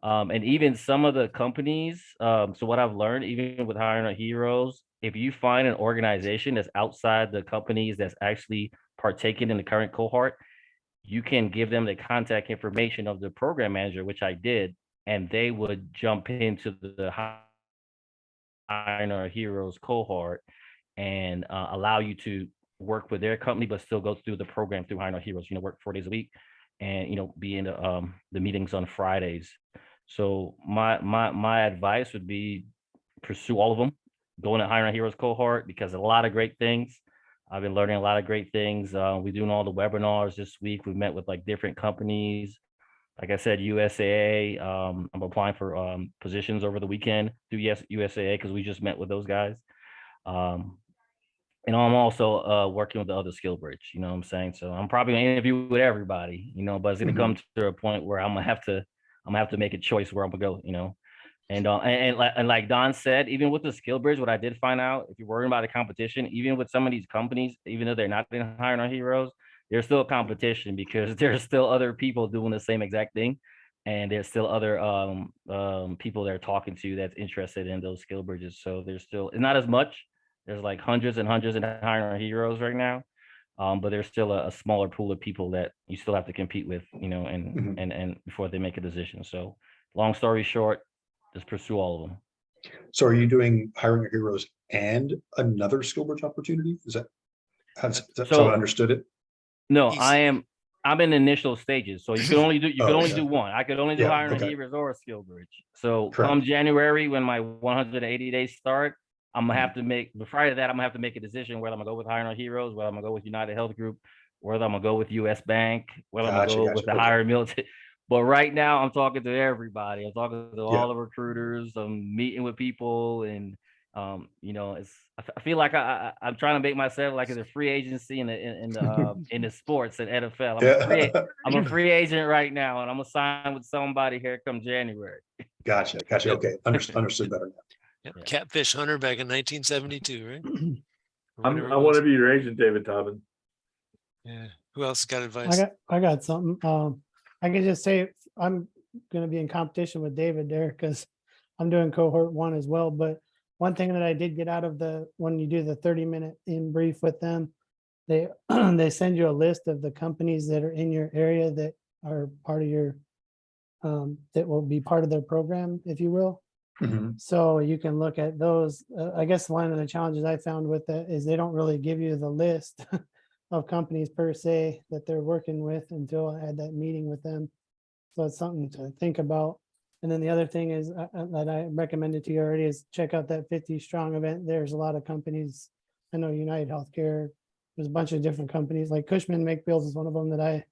And even some of the companies, so what I've learned, even with Hiring Our Heroes, if you find an organization that's outside the companies that's actually partaking in the current cohort, you can give them the contact information of the program manager, which I did, and they would jump into the Hiring Our Heroes cohort and allow you to work with their company, but still go through the program through Hiring Our Heroes, work 4 days a week and, be in the meetings on Fridays. So my advice would be pursue all of them, go in the Hiring Our Heroes cohort, because a lot of great things. I've been learning a lot of great things. We're doing all the webinars this week. We've met with like different companies. Like I said, USAA, I'm applying for positions over the weekend through USAA because we just met with those guys. And I'm also working with the other skill bridge, you know what I'm saying? So I'm probably gonna interview with everybody, but it's gonna come to a point where I'm gonna have to make a choice where I'm gonna go, And like Don said, even with the skill bridge, what I did find out, if you're worrying about a competition, even with some of these companies, even though they're not in Hiring Our Heroes, there's still a competition because there's still other people doing the same exact thing. And there's still other people they're talking to that's interested in those skill bridges. So there's still, it's not as much. There's like hundreds and hundreds in Hiring Our Heroes right now. But there's still a smaller pool of people that you still have to compete with, and before they make a decision. So long story short, just pursue all of them. So are you doing Hiring Our Heroes and another skill bridge opportunity? Is that how I understood it? No, I'm in initial stages. So you can only do do one. I could only do Hiring Our Heroes or a skill bridge. So come January, when my 180 days start, I'm gonna have to make, prior to that, I'm gonna have to make a decision whether I'm gonna go with Hiring Our Heroes, whether I'm gonna go with United Health Group, whether I'm gonna go with US Bank, whether I'm gonna go with the Hiring Military. But right now I'm talking to everybody. I'm talking to all the recruiters. I'm meeting with people, and You know, I feel like I'm trying to make myself like as a free agency in the sports and NFL. I'm a free agent right now, and I'm gonna sign with somebody here come January. Gotcha. Okay, understood better now. Yep. Catfish hunter back in 1972, right? Or whenever I it want was. to be your agent, David Tobin. Yeah. Who else got advice? I got something. I can just say I'm gonna be in competition with David there because I'm doing cohort 1 as well. But one thing that I did get out of when you do the 30-minute in brief with them, they they send you a list of the companies that are in your area that are part of your that will be part of their program, if you will. Mhm. So you can look at those. I guess one of the challenges I found with that is they don't really give you the list of companies per se that they're working with until I had that meeting with them. So it's something to think about. And then the other thing is that I recommended to you already is check out that 50 strong event. There's a lot of companies. I know United Healthcare. There's a bunch of different companies like Cushman Wakefield is one of them that I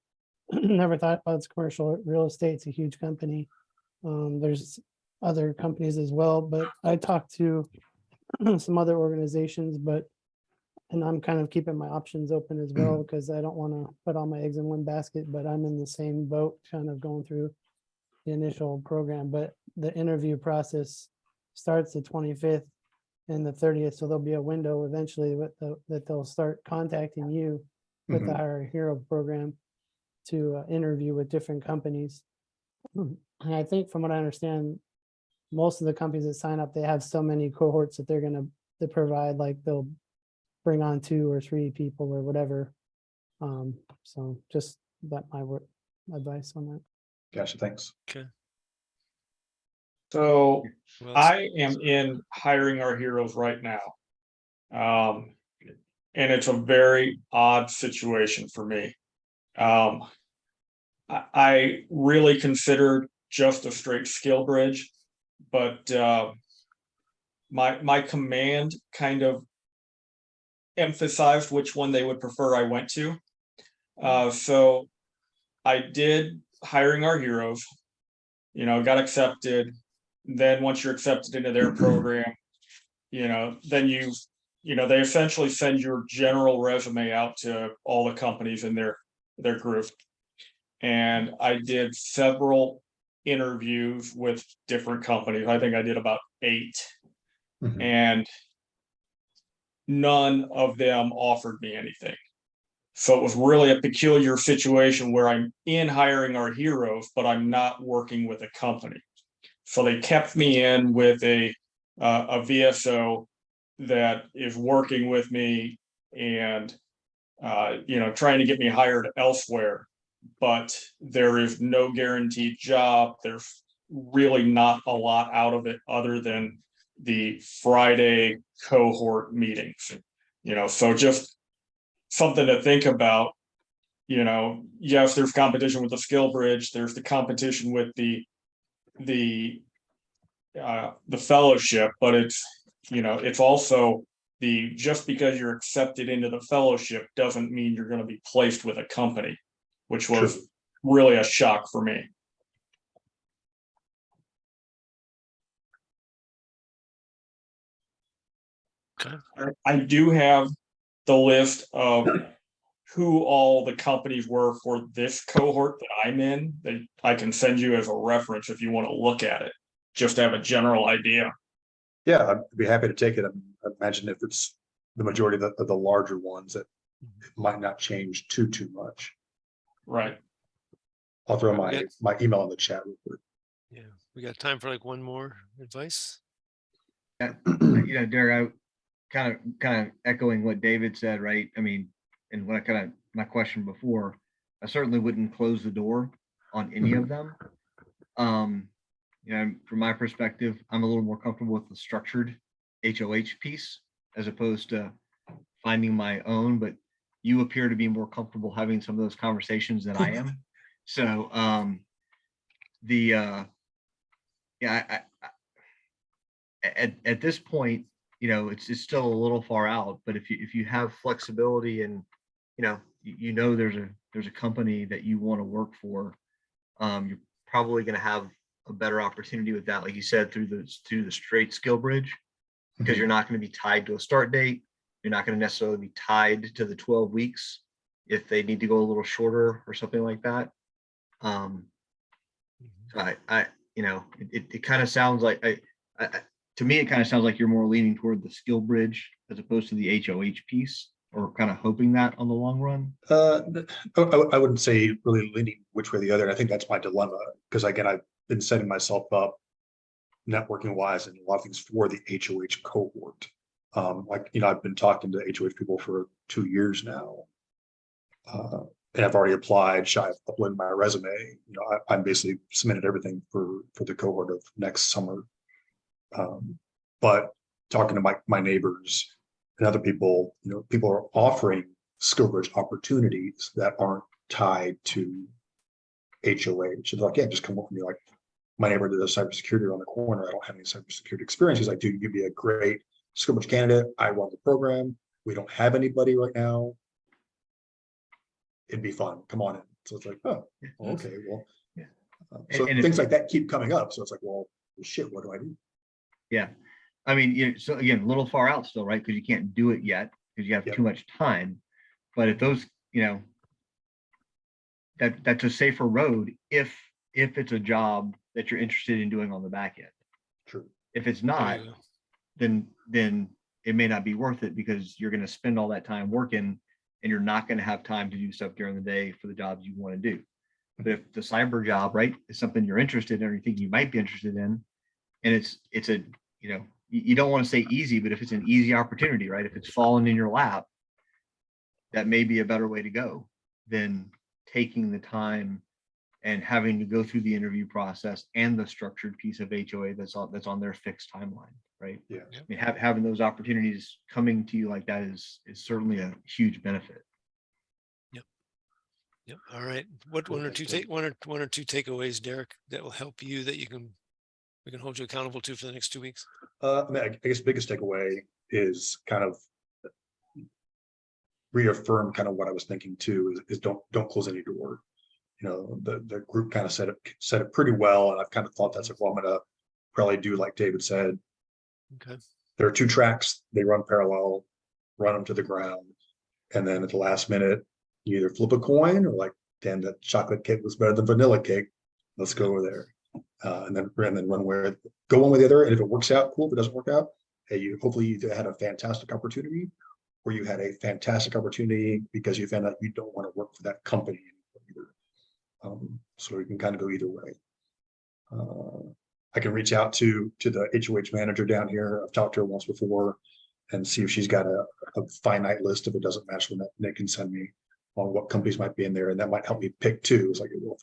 never thought about. It's commercial real estate. It's a huge company. There's other companies as well, but I talked to some other organizations, and I'm kind of keeping my options open as well because I don't want to put all my eggs in one basket, but I'm in the same boat kind of going through the initial program. But the interview process starts the 25th and the 30th. So there'll be a window eventually that they'll start contacting you with the Hire a Hero program to interview with different companies. And I think from what I understand, most of the companies that sign up, they have so many cohorts that they're going to provide, like they'll bring on 2 or 3 people or whatever. So just that my advice on that. Gotcha, thanks. Okay. So Who else? I am in hiring our heroes right now. And it's a very odd situation for me. I really considered just a straight skill bridge, but my command kind of emphasized which one they would prefer I went to. So I did hiring our heroes, got accepted. Then once you're accepted into their program, then they essentially send your general resume out to all the companies in their group. And I did several interviews with different companies. I think I did about 8, and none of them offered me anything. So it was really a peculiar situation where I'm in hiring our heroes, but I'm not working with a company. So they kept me in with a VSO that is working with me and trying to get me hired elsewhere, but there is no guaranteed job. There's really not a lot out of it other than the Friday cohort meetings. So just something to think about. Yes, there's competition with the skill bridge. There's the competition with the fellowship, but it's also just because you're accepted into the fellowship doesn't mean you're going to be placed with a company, which was really a shock for me. Okay. I do have the list of who all the companies were for this cohort that I'm in that I can send you as a reference if you want to look at it, just to have a general idea. Yeah, I'd be happy to take it. I imagine if it's the majority of the larger ones, that it might not change too much. Right. I'll throw my email in the chat real quick. Yeah, we got time for like one more advice. Derek, I kind of echoing what David said, right? I mean, and what my question before, I certainly wouldn't close the door on any of them. From my perspective, I'm a little more comfortable with the structured HOH piece as opposed to finding my own, but you appear to be more comfortable having some of those conversations than I am. So at this point, it's still a little far out, but if you have flexibility and there's a company that you want to work for, you're probably going to have a better opportunity with that, like you said, through the straight skill bridge. because Mhm. you're not going to be tied to a start date. You're not going to necessarily be tied to the 12 weeks if they need to go a little shorter or something like that. So it kind of sounds like to me, it kind of sounds like you're more leaning toward the skill bridge as opposed to the HOH piece, or kind of hoping that on the long run. I wouldn't say really leaning which way or the other. I think that's my dilemma, because again, I've been setting myself up networking wise and a lot of things for the HOH cohort. I've been talking to HOH people for 2 years now. And I've already applied, I've uploaded my resume. I'm basically submitted everything for the cohort of next summer. But talking to my neighbors and other people, people are offering skill bridge opportunities that aren't tied to HOH. So they're like, yeah, just come up with me. Like my neighbor did a cybersecurity around the corner. I don't have any cybersecurity experience. He's like, dude, you'd be a great skill bridge candidate. I run the program. We don't have anybody right now. It'd be fun. Come on in. So it's like, oh, okay, well, yeah. So And things like that keep coming up. So it's like, well, shit, what do I do? Yeah. I mean, so again, a little far out still, right? Because you can't do it yet because you have too much time. But if those, that's a safer road if it's a job that you're interested in doing on the back end. True. If it's not, then it may not be worth it because you're going to spend all that time working and you're not going to have time to do stuff during the day for the jobs you want to do. But if the cyber job, right, is something you're interested in or you think you might be interested in, and it's a, you don't want to say easy, but if it's an easy opportunity, right, if it's fallen in your lap, that may be a better way to go than taking the time and having to go through the interview process and the structured piece of HOA that's on their fixed timeline, right? Yeah. I mean, having those opportunities coming to you like that is certainly a huge benefit. Yep. All right. What one or two takeaways, Derek, that will help you that we can hold you accountable to for the next 2 weeks? I guess the biggest takeaway is kind of reaffirm kind of what I was thinking too, is don't close any door. The group kind of said it pretty well. And I've kind of thought that's like, well, I'm going to probably do like David said. Okay. There are 2 tracks, they run parallel, run them to the ground. And then at the last minute, you either flip a coin or like, damn, that chocolate cake was better than vanilla cake. Let's go over there. And then go one way or the other. And if it works out, cool. If it doesn't work out, hey, hopefully you had a fantastic opportunity, or you had a fantastic opportunity because you found out you don't want to work for that company either. So you can kind of go either way. I can reach out to the HOH manager down here. I've talked to her once before and see if she's got a finite list. If it doesn't match, then they can send me on what companies might be in there. And that might help me pick too. It's like, well,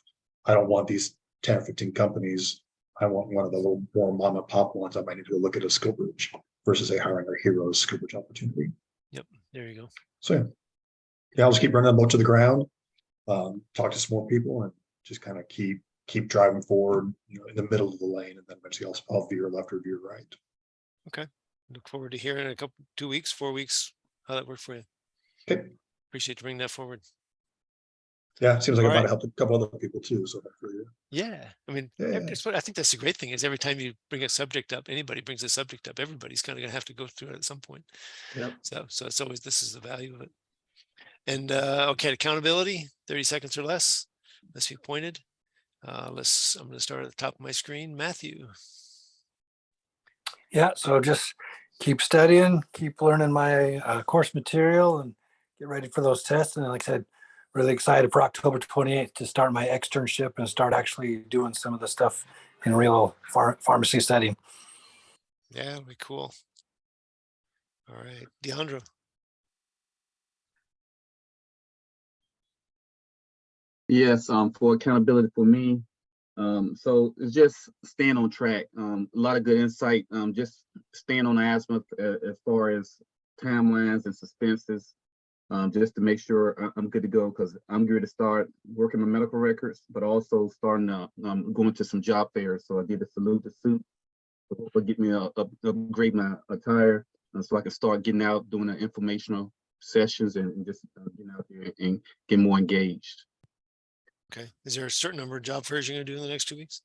I don't want these 10 or 15 companies. I want one of the little more mom and pop ones. I might need to look at a skill bridge versus a hiring a heroes skill bridge opportunity. Yep. There you go. So yeah, I'll just keep running them both to the ground, talk to some more people and just kind of keep driving forward, in the middle of the lane, and then eventually I'll veer left or veer right. Okay. Look forward to hearing in 2 weeks, 4 weeks, how that worked for you. Okay. Appreciate you bringing that forward. Yeah, it seems like All I might right. have helped a couple other people too. So Yeah. I mean, Yeah. I think that's the great thing is every time you bring a subject up, anybody brings a subject up, everybody's kind of going to have to go through it at some point. Yep. So it's always, this is the value of it. And okay, accountability, 30 seconds or less. Let's be pointed. I'm going to start at the top of my screen. Matthew. Yeah, so just keep studying, keep learning my course material, and get ready for those tests. And like I said, really excited for October 28th to start my externship and start actually doing some of the stuff in real pharmacy setting. Yeah, it'll be cool. All right, Deandra. Yes, for accountability for me. So it's just staying on track. A lot of good insight. Just staying on the azimuth as far as timelines and suspenses, just to make sure I'm good to go, because I'm good to start working my medical records, but also starting going to some job fairs. So I did a salute the suit, but get me upgrade my attire, so I can start getting out, doing the informational sessions and just getting out there and get more engaged. Okay. Is there a certain number of job fairs you're going to do in the next 2 weeks?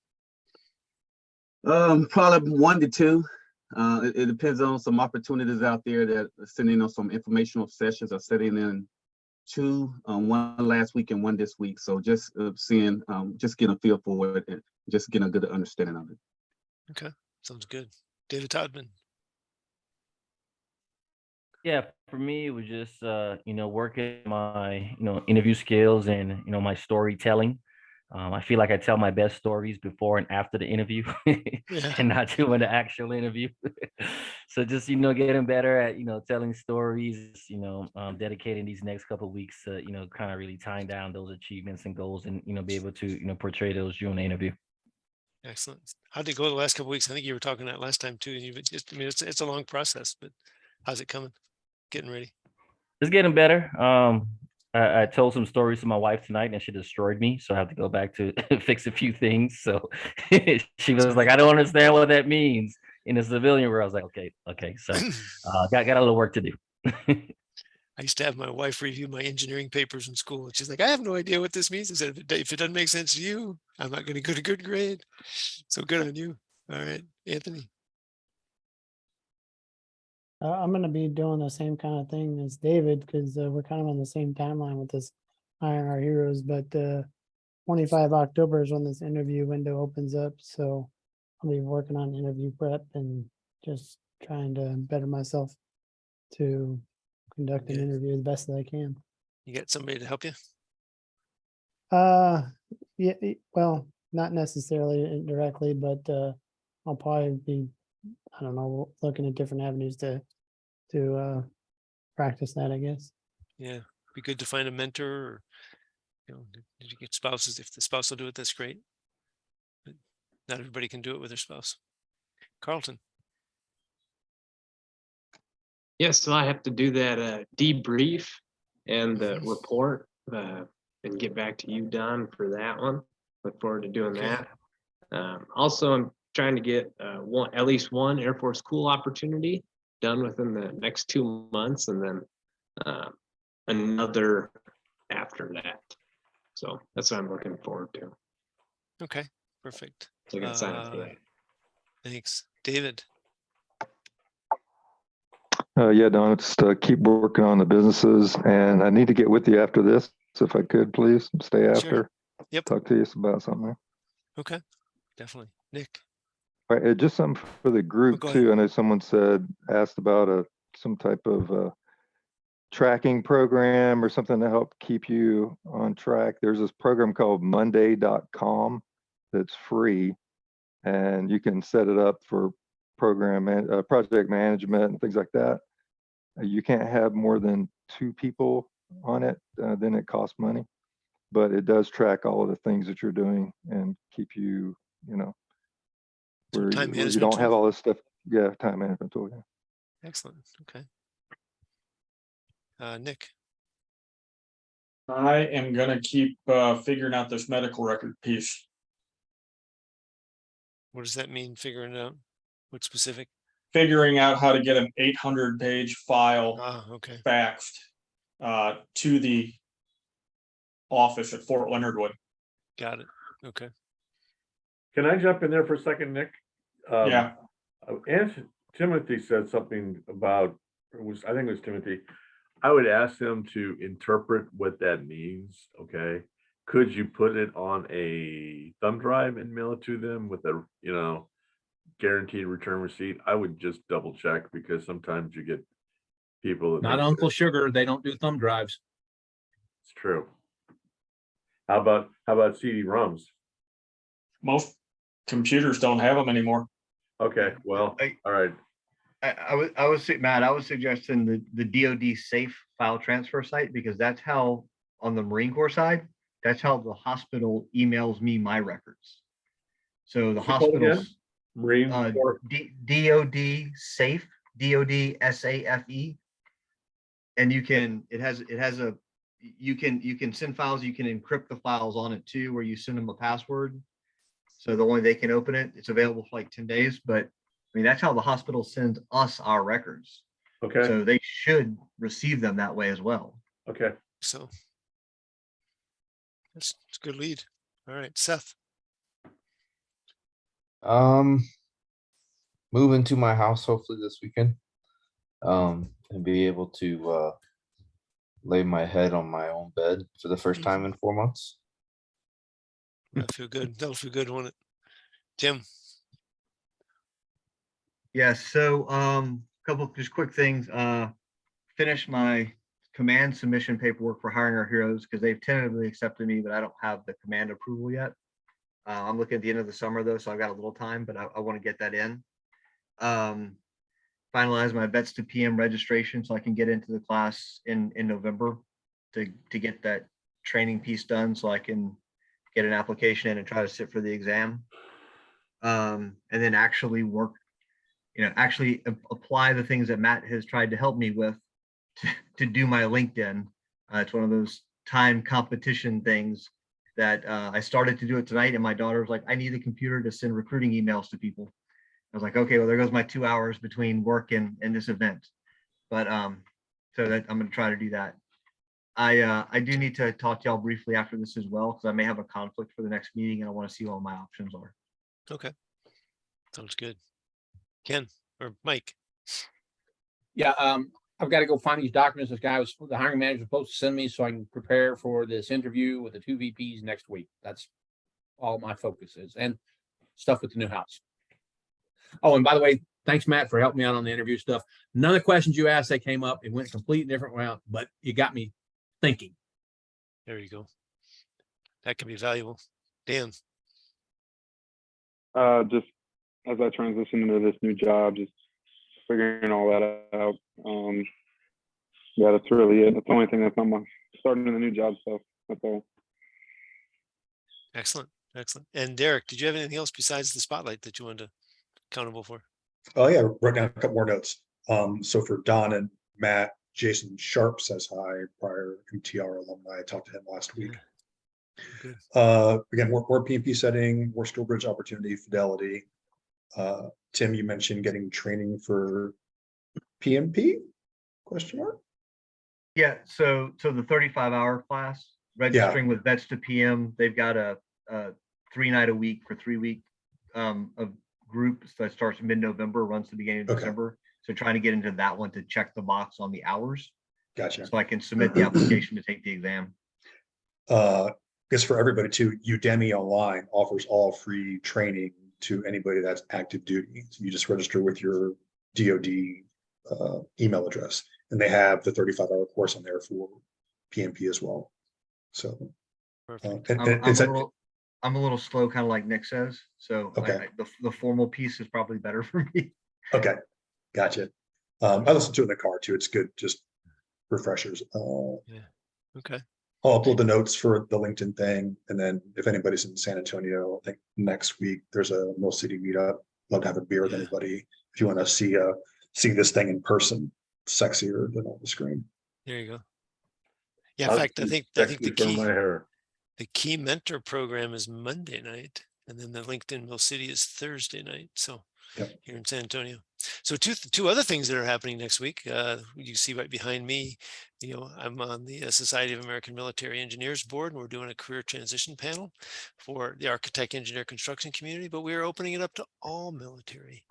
Probably 1 to 2. It depends on some opportunities out there that are sending on some informational sessions are setting in two, one last week and one this week. So just seeing, just getting a feel for it and just getting a good understanding of it. Okay, sounds good. David Todman. Yeah, for me, it was just working my interview skills and my storytelling. I feel like I tell my best stories before and after the interview, and not doing the actual interview. So just getting better at telling stories. Dedicating these next couple of weeks to kind of really tying down those achievements and goals, and be able to portray those during the interview. Excellent. How'd it go the last couple of weeks? I think you were talking that last time too. And you've just, it's a long process, but how's it coming? Getting ready. It's getting better. I told some stories to my wife tonight, and she destroyed me, so I have to go back to fix a few things. So she was like, "I don't understand what that means in the civilian world." I was like, "Okay." So got a little work to do. I used to have my wife review my engineering papers in school, and she's like, "I have no idea what this means." I said, "If it doesn't make sense to you, I'm not going to get a good grade." So good on you. All right, Anthony. I'm going to be doing the same kind of thing as David, because we're kind of on the same timeline with this Iron Our Heroes. But 25 October is when this interview window opens up. So I'll be working on interview prep and just trying to better myself to conduct an interview as best as I can. You got somebody to help you? Yeah, well, not necessarily directly, but I'll probably be, I don't know, looking at different avenues to practice that, I guess. Yeah, be good to find a mentor, or did you get spouses? If the spouse will do it, that's great. But not everybody can do it with their spouse. Carlton. Yes, so I have to do that debrief and the report and get back to you, Don, for that one. Look forward to doing that. Also, I'm trying to get at least one Air Force Cool opportunity done within the next 2 months, and then another after that. So that's what I'm looking forward to. Okay, perfect. So I can sign up for that. Thanks. David. Yeah, Don, just keep working on the businesses, and I need to get with you after this, if I could, please stay after. Sure. Yep. Talk to you about something. Okay, definitely. Nick. All right, just something for the group go too. I know someone asked about some type of tracking program or something to help keep you on track. There's this program called Monday.com that's free, and you can set it up for project management and things like that. You can't have more than 2 people on it, then it costs money, but it does track all of the things that you're doing and keep you, where you don't have all this stuff. Yeah, time management tool. Yeah. Excellent. Okay. Nick. I am gonna keep figuring out this medical record piece. What does that mean? Figuring it out? What specific? Figuring out how to get an 800-page file faxed to the office at Fort Leonard Wood. Got it. Okay. Can I jump in there for a second, Nick? Yeah. Timothy said something about, I think it was Timothy. I would ask them to interpret what that means. Okay. Could you put it on a thumb drive and mail it to them with a, guaranteed return receipt? I would just double check, because sometimes you get people that Not Uncle Sugar. They don't do thumb drives. It's true. How about CD-ROMs? Most computers don't have them anymore. Okay, well, all right. I was Matt, I was suggesting the DoD safe file transfer site, because that's how, on the Marine Corps side, that's how the hospital emails me my records. So the hospitals, Marine Corps DoD safe, DoD SAFE, and you can send files, you can encrypt the files on it too, where you send them a password, so the only they can open it. It's available for like 10 days, but I mean, that's how the hospital sends us our records. Okay. So they should receive them that way as well. Okay. So that's a good lead. All right, Seth. move into my house hopefully this weekend. And be able to lay my head on my own bed for the first time in 4 months. That'll feel good. That'll feel good, won't it? Tim? Yes, so couple just quick things. Finished my command submission paperwork for hiring our heroes because they've tentatively accepted me, but I don't have the command approval yet. I'm looking at the end of the summer though, so I've got a little time, but I want to get that in. Finalize my vets to PM registration so I can get into the class in November to get that training piece done so I can get an application in and try to sit for the exam. And then actually work, actually apply the things that Matt has tried to help me with to do my LinkedIn. It's one of those time competition things that I started to do it tonight, and my daughter was like, I need a computer to send recruiting emails to people. I was like, okay, well, there goes my 2 hours between work and this event. But so that I'm going to try to do that. I do need to talk to y'all briefly after this as well, because I may have a conflict for the next meeting and I want to see what my options are. Okay. Sounds good. Ken or Mike? Yeah, I've got to go find these documents the hiring manager was supposed to send me so I can prepare for this interview with the 2 VPs next week. That's all my focus is, and stuff with the new house. Oh, and by the way, thanks, Matt, for helping me out on the interview stuff. None of the questions you asked that came up. It went a completely different route, but you got me thinking. There you go. That can be valuable. Dan? Just as I transition into this new job, just figuring all that out. Yeah, that's really it. That's the only thing that's on my starting in the new job stuff. That's all. Excellent. Excellent. And Derek, did you have anything else besides the spotlight that you wanted to accountable for? Oh yeah, wrote down a couple more notes. So for Don and Matt, Jason Sharp says hi, prior MTR alumni. I talked to him last week. Good. Again, more PMP setting, more Stillbridge opportunity, Fidelity. Tim, you mentioned getting training for PMP? Question mark? Yeah, so the 35-hour class, registering with Vets to PM, they've got a 3-night a week or 3-week of groups that starts mid-November, runs to the beginning of December. So trying to get into that one to check the box on the hours. Gotcha. So I can submit the application to take the exam. Because for everybody too, Udemy Online offers all free training to anybody that's active duty. So you just register with your DoD email address, and they have the 35-hour course on there for PMP as well. So I'm a little slow, kind of like Nick says. So the formal piece is probably better for me. Okay, gotcha. I listen to it in the car too. It's good, just refreshers. Yeah. Okay. I'll upload the notes for the LinkedIn thing, and then if anybody's in San Antonio, I think next week there's a Mill City meetup. Love to have a beer with anybody if you want to see this thing in person. It's sexier than on the screen. There you go. Yeah, in fact, I think the key mentor program is Monday night, and then the LinkedIn Mill City is Thursday night. So here in San Antonio. So two other things that are happening next week. You see right behind me, I'm on the Society of American Military Engineers board, and we're doing a career transition panel for the architect, engineer, construction community, but we're opening it up to all military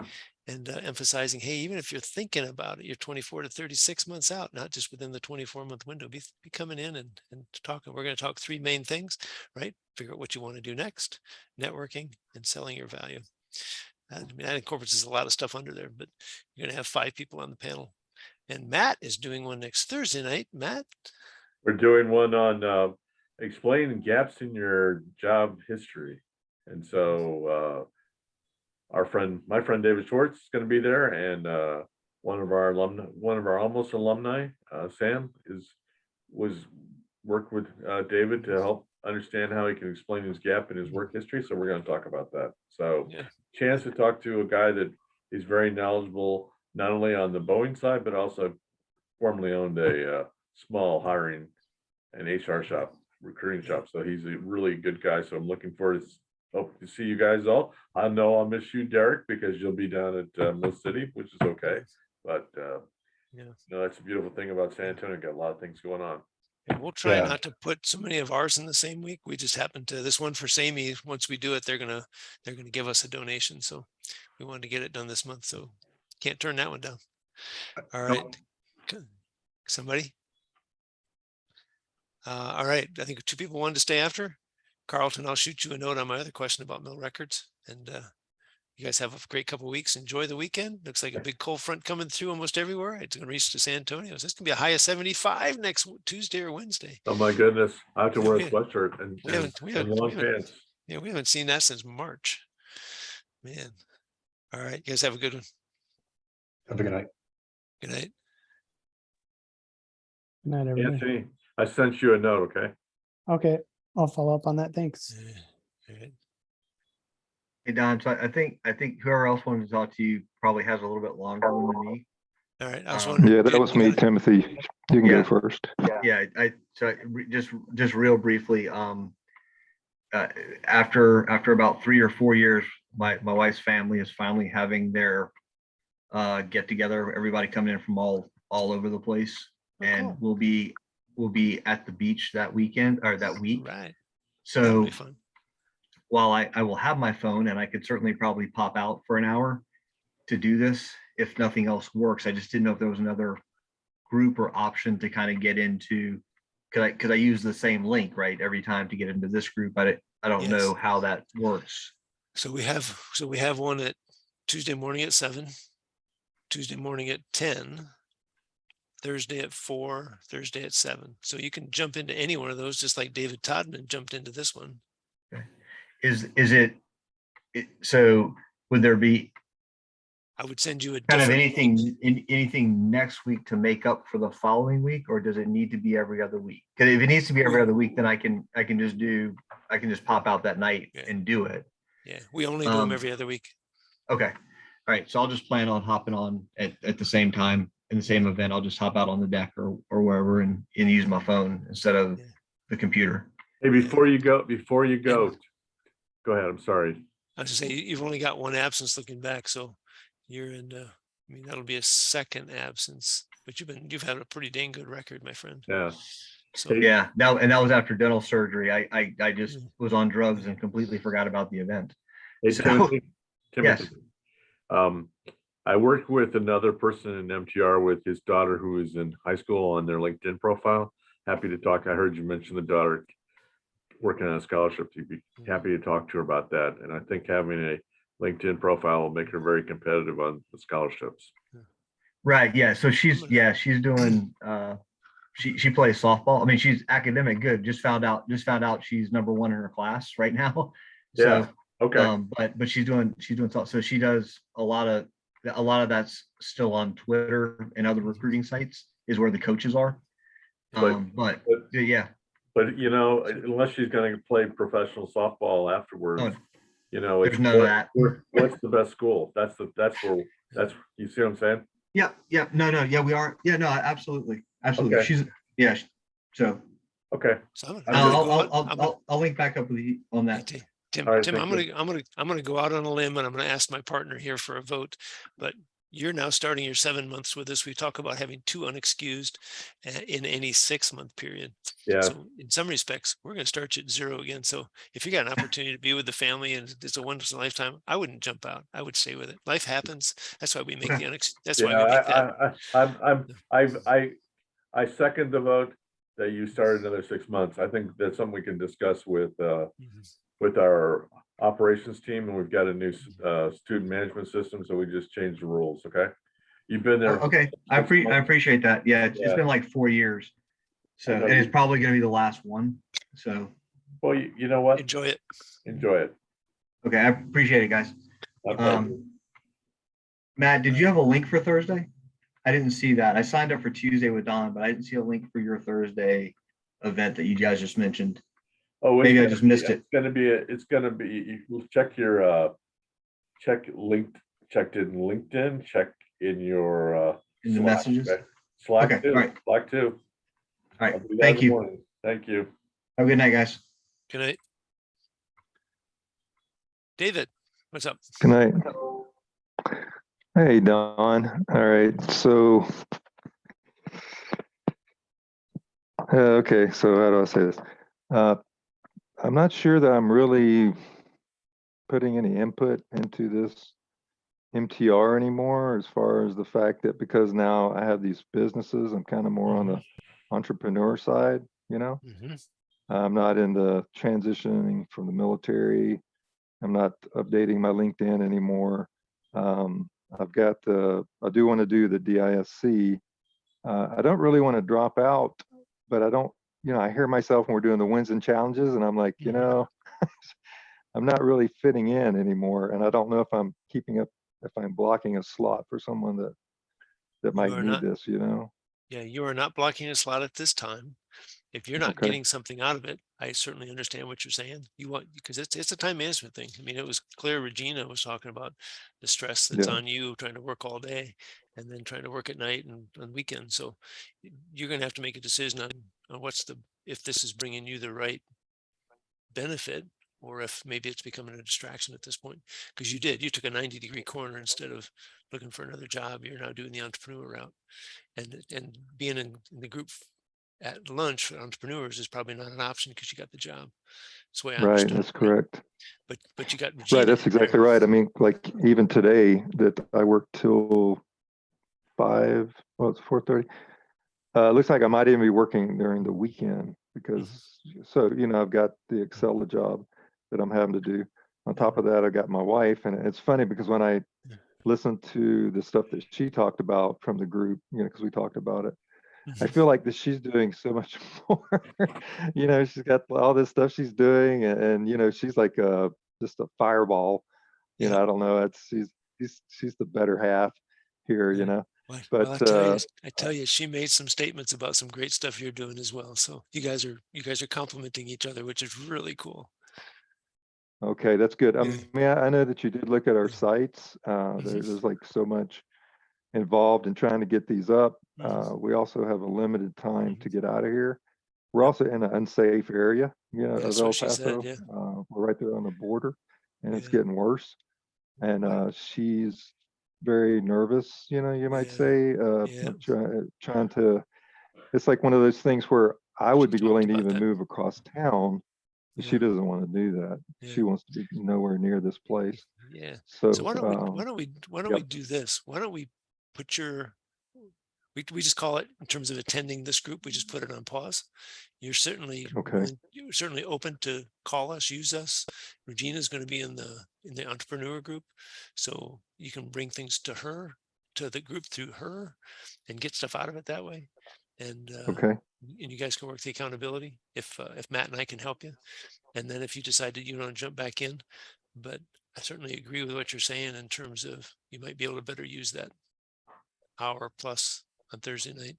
and emphasizing, hey, even if you're thinking about it, you're 24 to 36 months out, not just within the 24-month window, be coming in and talking. We're going to talk 3 main things, right? Figure out what you want to do next, networking, and selling your value. I mean, that incorporates a lot of stuff under there, but you're going to have 5 people on the panel. And Matt is doing one next Thursday night. Matt? We're doing one on explaining gaps in your job history. And so my friend David Schwartz is going to be there, and one of our almost alumni, Sam, worked with David to help understand how he can explain his gap in his work history. So we're going to talk about that. So chance to talk to a guy that is very knowledgeable, not only on the Boeing side, but also formerly owned a small hiring and HR shop, recruiting shop. So he's a really good guy. So I'm looking forward to hope to see you guys all. I know I'll miss you, Derek, because you'll be down at Mill City, which is okay. But that's a beautiful thing about San Antonio. Got a lot of things going on. And we'll try Yeah. not to put so many of ours in the same week. We just happened to, this one for Sammy, once we do it, they're gonna give us a donation. So we wanted to get it done this month, so can't turn that one down. All right. Somebody? All right, I think 2 people wanted to stay after. Carlton, I'll shoot you a note on my other question about mill records, and you guys have a great couple of weeks. Enjoy the weekend. Looks like a big cold front coming through almost everywhere. It's gonna reach to San Antonio. So it's gonna be a high of 75 next Tuesday or Wednesday. Oh my goodness, I have to Yeah, wear a we- sweatshirt and We haven't, long pants. yeah, we haven't seen that since March. Man. All right, you guys have a good one. Have a good night. Good night. Good night, everybody. Anthony, I sent you a note, okay? Okay, I'll follow up on that. Thanks. All right. Hey, Don, so I think whoever else wanted to talk to you probably has a little bit longer one than me. All right, I was Um, wondering. Yeah, that was me, Timothy. You can Yeah. go first. Yeah, just real briefly, after about 3 or 4 years, my wife's family is finally having their get together, everybody coming in from all over the place. And we'll be at the beach that weekend or that week. Right. So Be fun. while I will have my phone and I could certainly probably pop out for an hour to do this, if nothing else works, I just didn't know if there was another group or option to kind of get into, because I use the same link, right, every time to get into this group. I don't Yes. know how that works. So we have one at Tuesday morning at 7, Tuesday morning at 10, Thursday at 4, Thursday at 7. So you can jump into any one of those, just like David Todman jumped into this one. Is it so would there be I would send you a kind of different link. anything next week to make up for the following week, or does it need to be every other week? Because if it needs to be every other week, then I can just pop out that night and do it. Yeah, we only do them every other week. Okay. All right. So I'll just plan on hopping on at the same time in the same event. I'll just hop out on the deck or wherever and use my phone instead of the computer. Hey, before you go, go ahead. I'm sorry. I was just saying, you've only got one absence looking back, so you're in. I mean, that'll be a second absence, but you've had a pretty dang good record, my friend. Yeah. So Yeah. That was after dental surgery. I just was on drugs and completely forgot about the event. Hey, So, Timothy. yes. I worked with another person in MTR with his daughter who is in high school on their LinkedIn profile. Happy to talk. I heard you mention the daughter working on a scholarship. You'd be happy to talk to her about that. And I think having a LinkedIn profile will make her very competitive on the scholarships. Right. Yeah. So she's doing she plays softball. I mean, she's academic good. Just found out she's number 1 in her class right now. Yeah. So Okay. but she's doing so she does a lot of that's still on Twitter and other recruiting sites is where the coaches are. But yeah. But you know, unless she's going to play professional softball afterwards, you know, there's none of that. What's the best school? That's you see what I'm saying? Yeah. Yeah. No. Yeah, we are. Yeah. No. Absolutely. Absolutely. Okay. So. Okay. So I'll link back up with you on that. Tim, right, Tim, I'm thank gonna go out on a limb and I'm gonna ask my partner here for a vote. But you're now starting your 7 months with us. We talk about having 2 unexcused in any 6-month period. Yeah. So in some respects, we're going to start you at 0 again. So if you got an opportunity to be with the family and it's a once in a lifetime, I wouldn't jump out. I would stay with it. Life happens. That's why we make that's why we make that. I second the vote that you started another 6 months. I think that's something we can discuss with our operations team, and we've got a new student management system, so we just changed the rules. Okay, you've been there. Okay, I appreciate that. Yeah, it's been like 4 years, so and it's probably going to be the last one. So, well, you know what? Enjoy it. Okay, I appreciate it, guys. Matt, did you have a link for Thursday? I didn't see that. I signed up for Tuesday with Don, but I didn't see a link for your Thursday event that you guys just mentioned. Oh, maybe I just missed it. It's gonna be. You check your checked in LinkedIn. Check in your in the messages. Okay? Slack okay, too. all right. Slack too. All right. Thank you. Morning. Thank you. Have a good night, guys. Good night. David, what's up? Good night. Hey, Don. All right. So Okay, so how do I say this? I'm not sure that I'm really putting any input into this MTR anymore, as far as the fact that because now I have these businesses, I'm kind of more on the entrepreneur side, you know? I'm not in the transitioning from the military. I'm not updating my LinkedIn anymore. I've got I do want to do the DISC. I don't really want to drop out, but I don't, I hear myself when we're doing the wins and challenges, and I'm like, I'm not really fitting in anymore. And I don't know if I'm keeping up, if I'm blocking a slot for someone that might are need not. this, Yeah, you are not blocking a slot at this time. If you're not Okay. getting something out of it, I certainly understand what you're saying. You want, because it's a time management thing. I mean, it was clear Regina was talking about the stress that's Yeah. on you trying to work all day and then trying to work at night and on weekends. So you're going to have to make a decision on if this is bringing you the right benefit, or if maybe it's becoming a distraction at this point. Because you took a 90-degree corner. Instead of looking for another job, you're now doing the entrepreneur route. And being in the group at lunch for entrepreneurs is probably not an option because you got the job. That's the way I Right, understood that's it, right? correct. But you got Right, Regina that's in there. exactly right. I mean, like even today that I worked till 5, well, it's 4:30. Looks like I might even be working during the weekend because, so, I've got the Excel job that I'm having to do. On top of that, I got my wife, and it's funny because when I listen to the stuff that she talked about from the group, because we talked about it, I feel like that she's doing so much more. She's got all this stuff she's doing, and she's like just a fireball. I don't know. She's the better half here, Well, But I tell you, she made some statements about some great stuff you're doing as well. So you guys are complimenting each other, which is really cool. okay, that's good. I mean, I know that you did look at our sites. Mm-hmm. There's like so much involved in trying to get these up. We also have a limited time to get out of here. We're also in an unsafe area, of That's El what she Paso. said, yeah. We're right there on the border, and it's Yeah. getting worse. And she's very nervous, you might say, trying to. It's like one of those things where I would be willing to even move across town, but she doesn't want to do that. She wants to be nowhere near this place. Yeah. So So why don't we do this? Why don't we put we just call it, in terms of attending this group, we just put it on pause. You're certainly you're certainly open to call us, use us. Regina's going to be in the entrepreneur group, so you can bring things to the group through her, and get stuff out of it that way. And okay. And you guys can work the accountability if Matt and I can help you. And then if you decide that you want to jump back in, but I certainly agree with what you're saying in terms of you might be able to better use that hour plus on Thursday night,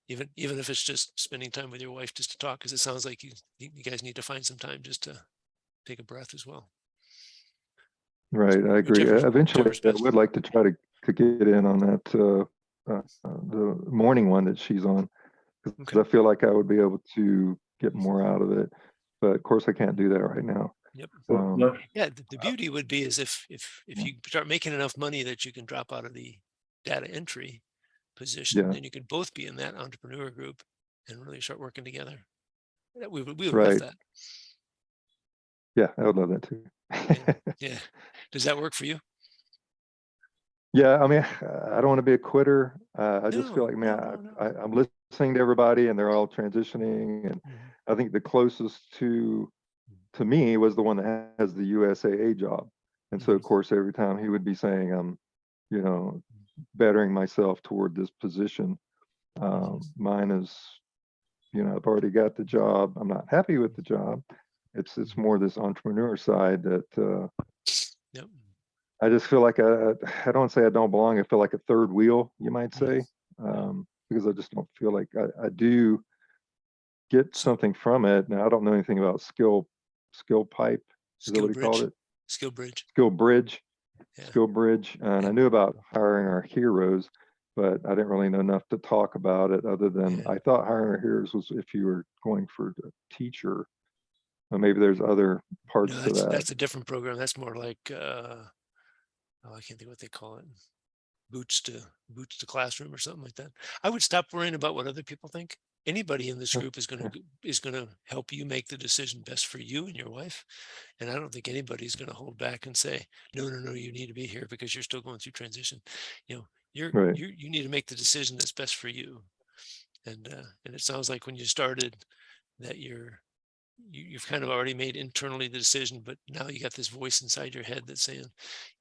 even if it's just spending time with your wife just to talk, because it sounds like you guys need to find some time just to take a breath as well. Right, I agree. Eventually, I would like to try to get in on that the morning one that she's on, because I feel like I would be able to get more out of it. But of course, I can't do that right now. Yep. Yeah, the beauty would be is if you start making enough money that you can drop out of the data entry position, then you could both be in that entrepreneur group and really start working together. We would love that. Yeah, I would love that too. Yeah. Does that work for you? Yeah, I mean, I don't want to be a quitter. I just feel like, man, I'm listening to everybody, and they're all transitioning, and I think the closest to me was the one that has the USAA job, and so of course every time he would be saying, I'm, bettering myself toward this position. Mine is, I've already got the job. I'm not happy with the job. It's more this entrepreneur side that I just feel like I don't say I don't belong. I feel like a third wheel, you might say, because I just don't feel like I do get something from it. Now I don't know anything about skill pipe. Is that what he called it? Skill bridge. Skill bridge. Skill bridge. And I knew about hiring our heroes, but I didn't really know enough to talk about it, other than I thought hiring our heroes was if you were going for a teacher. Or maybe there's other parts to that. That's a different program. That's more like I can't think what they call it. Boots to classroom or something like that. I would stop worrying about what other people think anybody in this group is gonna help you make the decision best for you and your wife. And I don't think anybody's gonna hold back and say, no, you need to be here because you're still going through transition. You know, Right. you need to make the decision that's best for you. And it sounds like when you started that you've kind of already made internally the decision, but now you got this voice inside your head that's saying,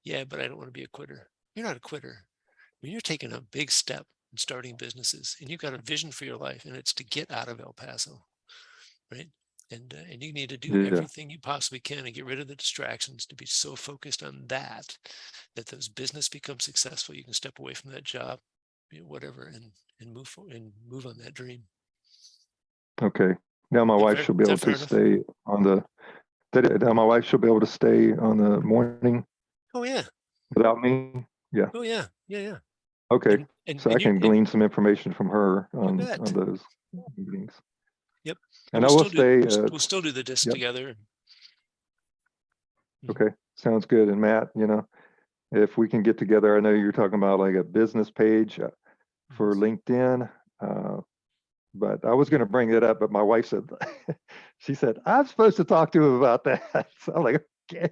yeah, but I don't want to be a quitter. You're not a quitter. I mean, you're taking a big step in starting businesses, and you've got a vision for your life, and it's to get out of El Paso, right? And you need to do Yeah. everything you possibly can and get rid of the distractions, to be so focused on that those business become successful. You can step away from that job, whatever, and move forward and move on that dream. Okay. Now my Is that wife fair? should be Is able that fair to enough? stay on now my wife should be able to stay on the morning Oh yeah. without me. Yeah. Oh yeah. Yeah. Okay. So I And can glean some information from her on bet. those meetings. Yep. And I will stay. We'll still do the disc Yep. together. Okay. Sounds good. And Matt, if we can get together, I know you're talking about like a business page for LinkedIn. But I was going to bring it up, but my wife said, she said, I'm supposed to talk to him about that. So I'm like, okay,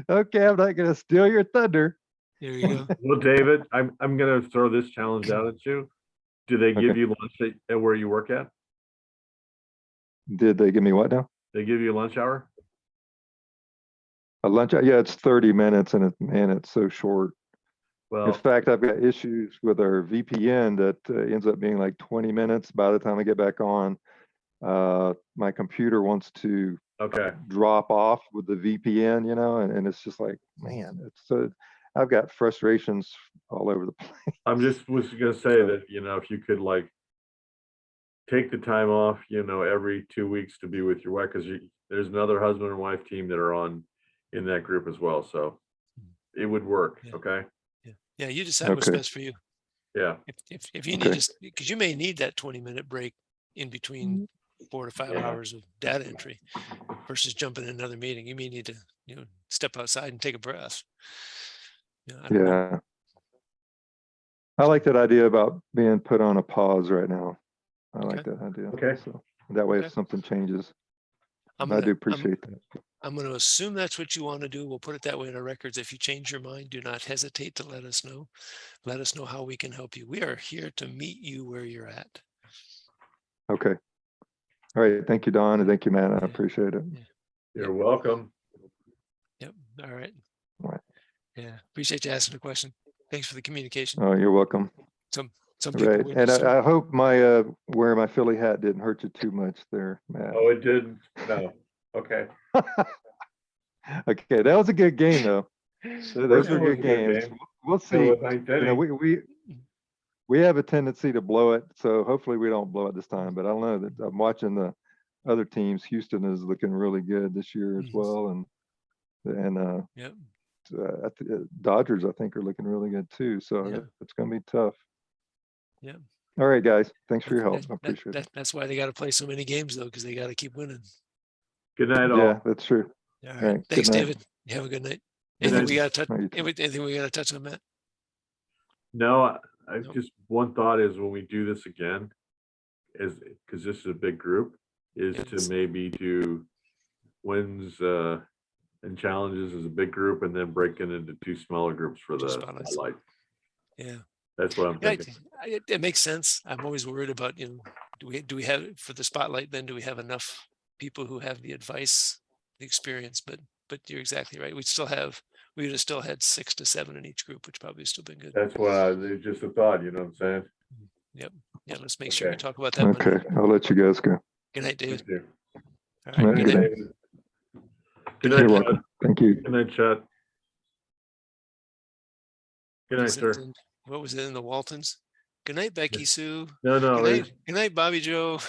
I'm not going to steal your thunder. There you go. Well, David, I'm going to throw this challenge out at you. Do they give Okay. you lunch at where you work at? Did they give me what now? They give you a lunch hour? A lunch? Yeah, it's 30 minutes and it's so short. In Well, fact, I've got issues with our VPN that ends up being like 20 minutes by the time I get back on. My computer wants to okay. drop off with the VPN, and it's just like, man, I've got frustrations all over the place. was going to say that, if you could like take the time off, every 2 weeks to be with your wife, because there's another husband and wife team that are in that group as well. So it would work. Yeah. Okay. Yeah, you decide what's Okay. best for you. Yeah. If you Okay. need to, because you may need that 20-minute break in between 4 to 5 hours of data entry versus jumping in another meeting. You may need to, step outside and take a breath. I don't know. Yeah. I like that idea about being put on a pause right now. I like that idea. Okay. So that way, Okay. if something changes, I'm I gonna, do appreciate that. I'm going to assume that's what you want to do. We'll put it that way in our records. If you change your mind, do not hesitate to let us know. Let us know how we can help you. We are here to meet you where you're at. Okay. All right. Thank you, Don, and thank you, Matt. I appreciate it. You're welcome. Yep. All right. All right. Yeah. Appreciate you asking the question. Thanks for the communication. Oh, you're welcome. Some people Right. would And just- I hope my wearing my Philly hat didn't hurt you too much there, Matt. Oh, it didn't. No. Okay. Okay, that was a good game though. Those were That was good a good games. game. We'll So see. was ninth inning. We have a tendency to blow it, so hopefully we don't blow it this time. But I don't know that I'm watching the other teams. Houston is looking really good this year as well, and Yep. Dodgers I think are looking really good too. So Yeah. it's going to be tough. Yeah. All right, guys. Thanks for your help. I appreciate it. That's why they got to play so many games though, because they got to keep winning. Good night, all. Yeah, that's true. All All right. right. Thanks, Good night. David. You have a good night. Good Anything night. we got to touch? No, you too. Anything we got to touch on, Matt? No, I Nope. just, one thought is when we do this again, because this is a big group, is Yes. to maybe do wins and challenges as a big group and then break it into 2 smaller groups for the spotlights. spotlight. Yeah. That's what I'm Yeah, thinking. it makes sense. I'm always worried about, do we have for the spotlight, then do we have enough people who have the advice, the experience? But you're exactly right. We would have still had 6 to 7 in each group, which probably still been good. That's what it's just a thought, you know what I'm saying? Yep. Yeah, let's make sure we Okay. talk about that Monday. Okay, I'll let you guys go. Good night, David. Thank you. All All right. right, Good good night. David. Good You're night, welcome. Chad. Thank you. Good night, Chad. Good night, Was it sir. what was it in the Waltons? Good night, Becky Sue. No, Good it's night. Good night, Bobby Joe.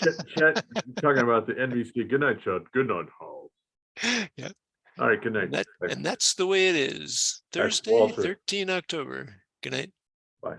Chet talking about the NBC. Good night, Chad. Good night, Hall. Yeah. All right, good night. And that's the way it is. That's Thursday, Walter. 13 October. Good night. Bye.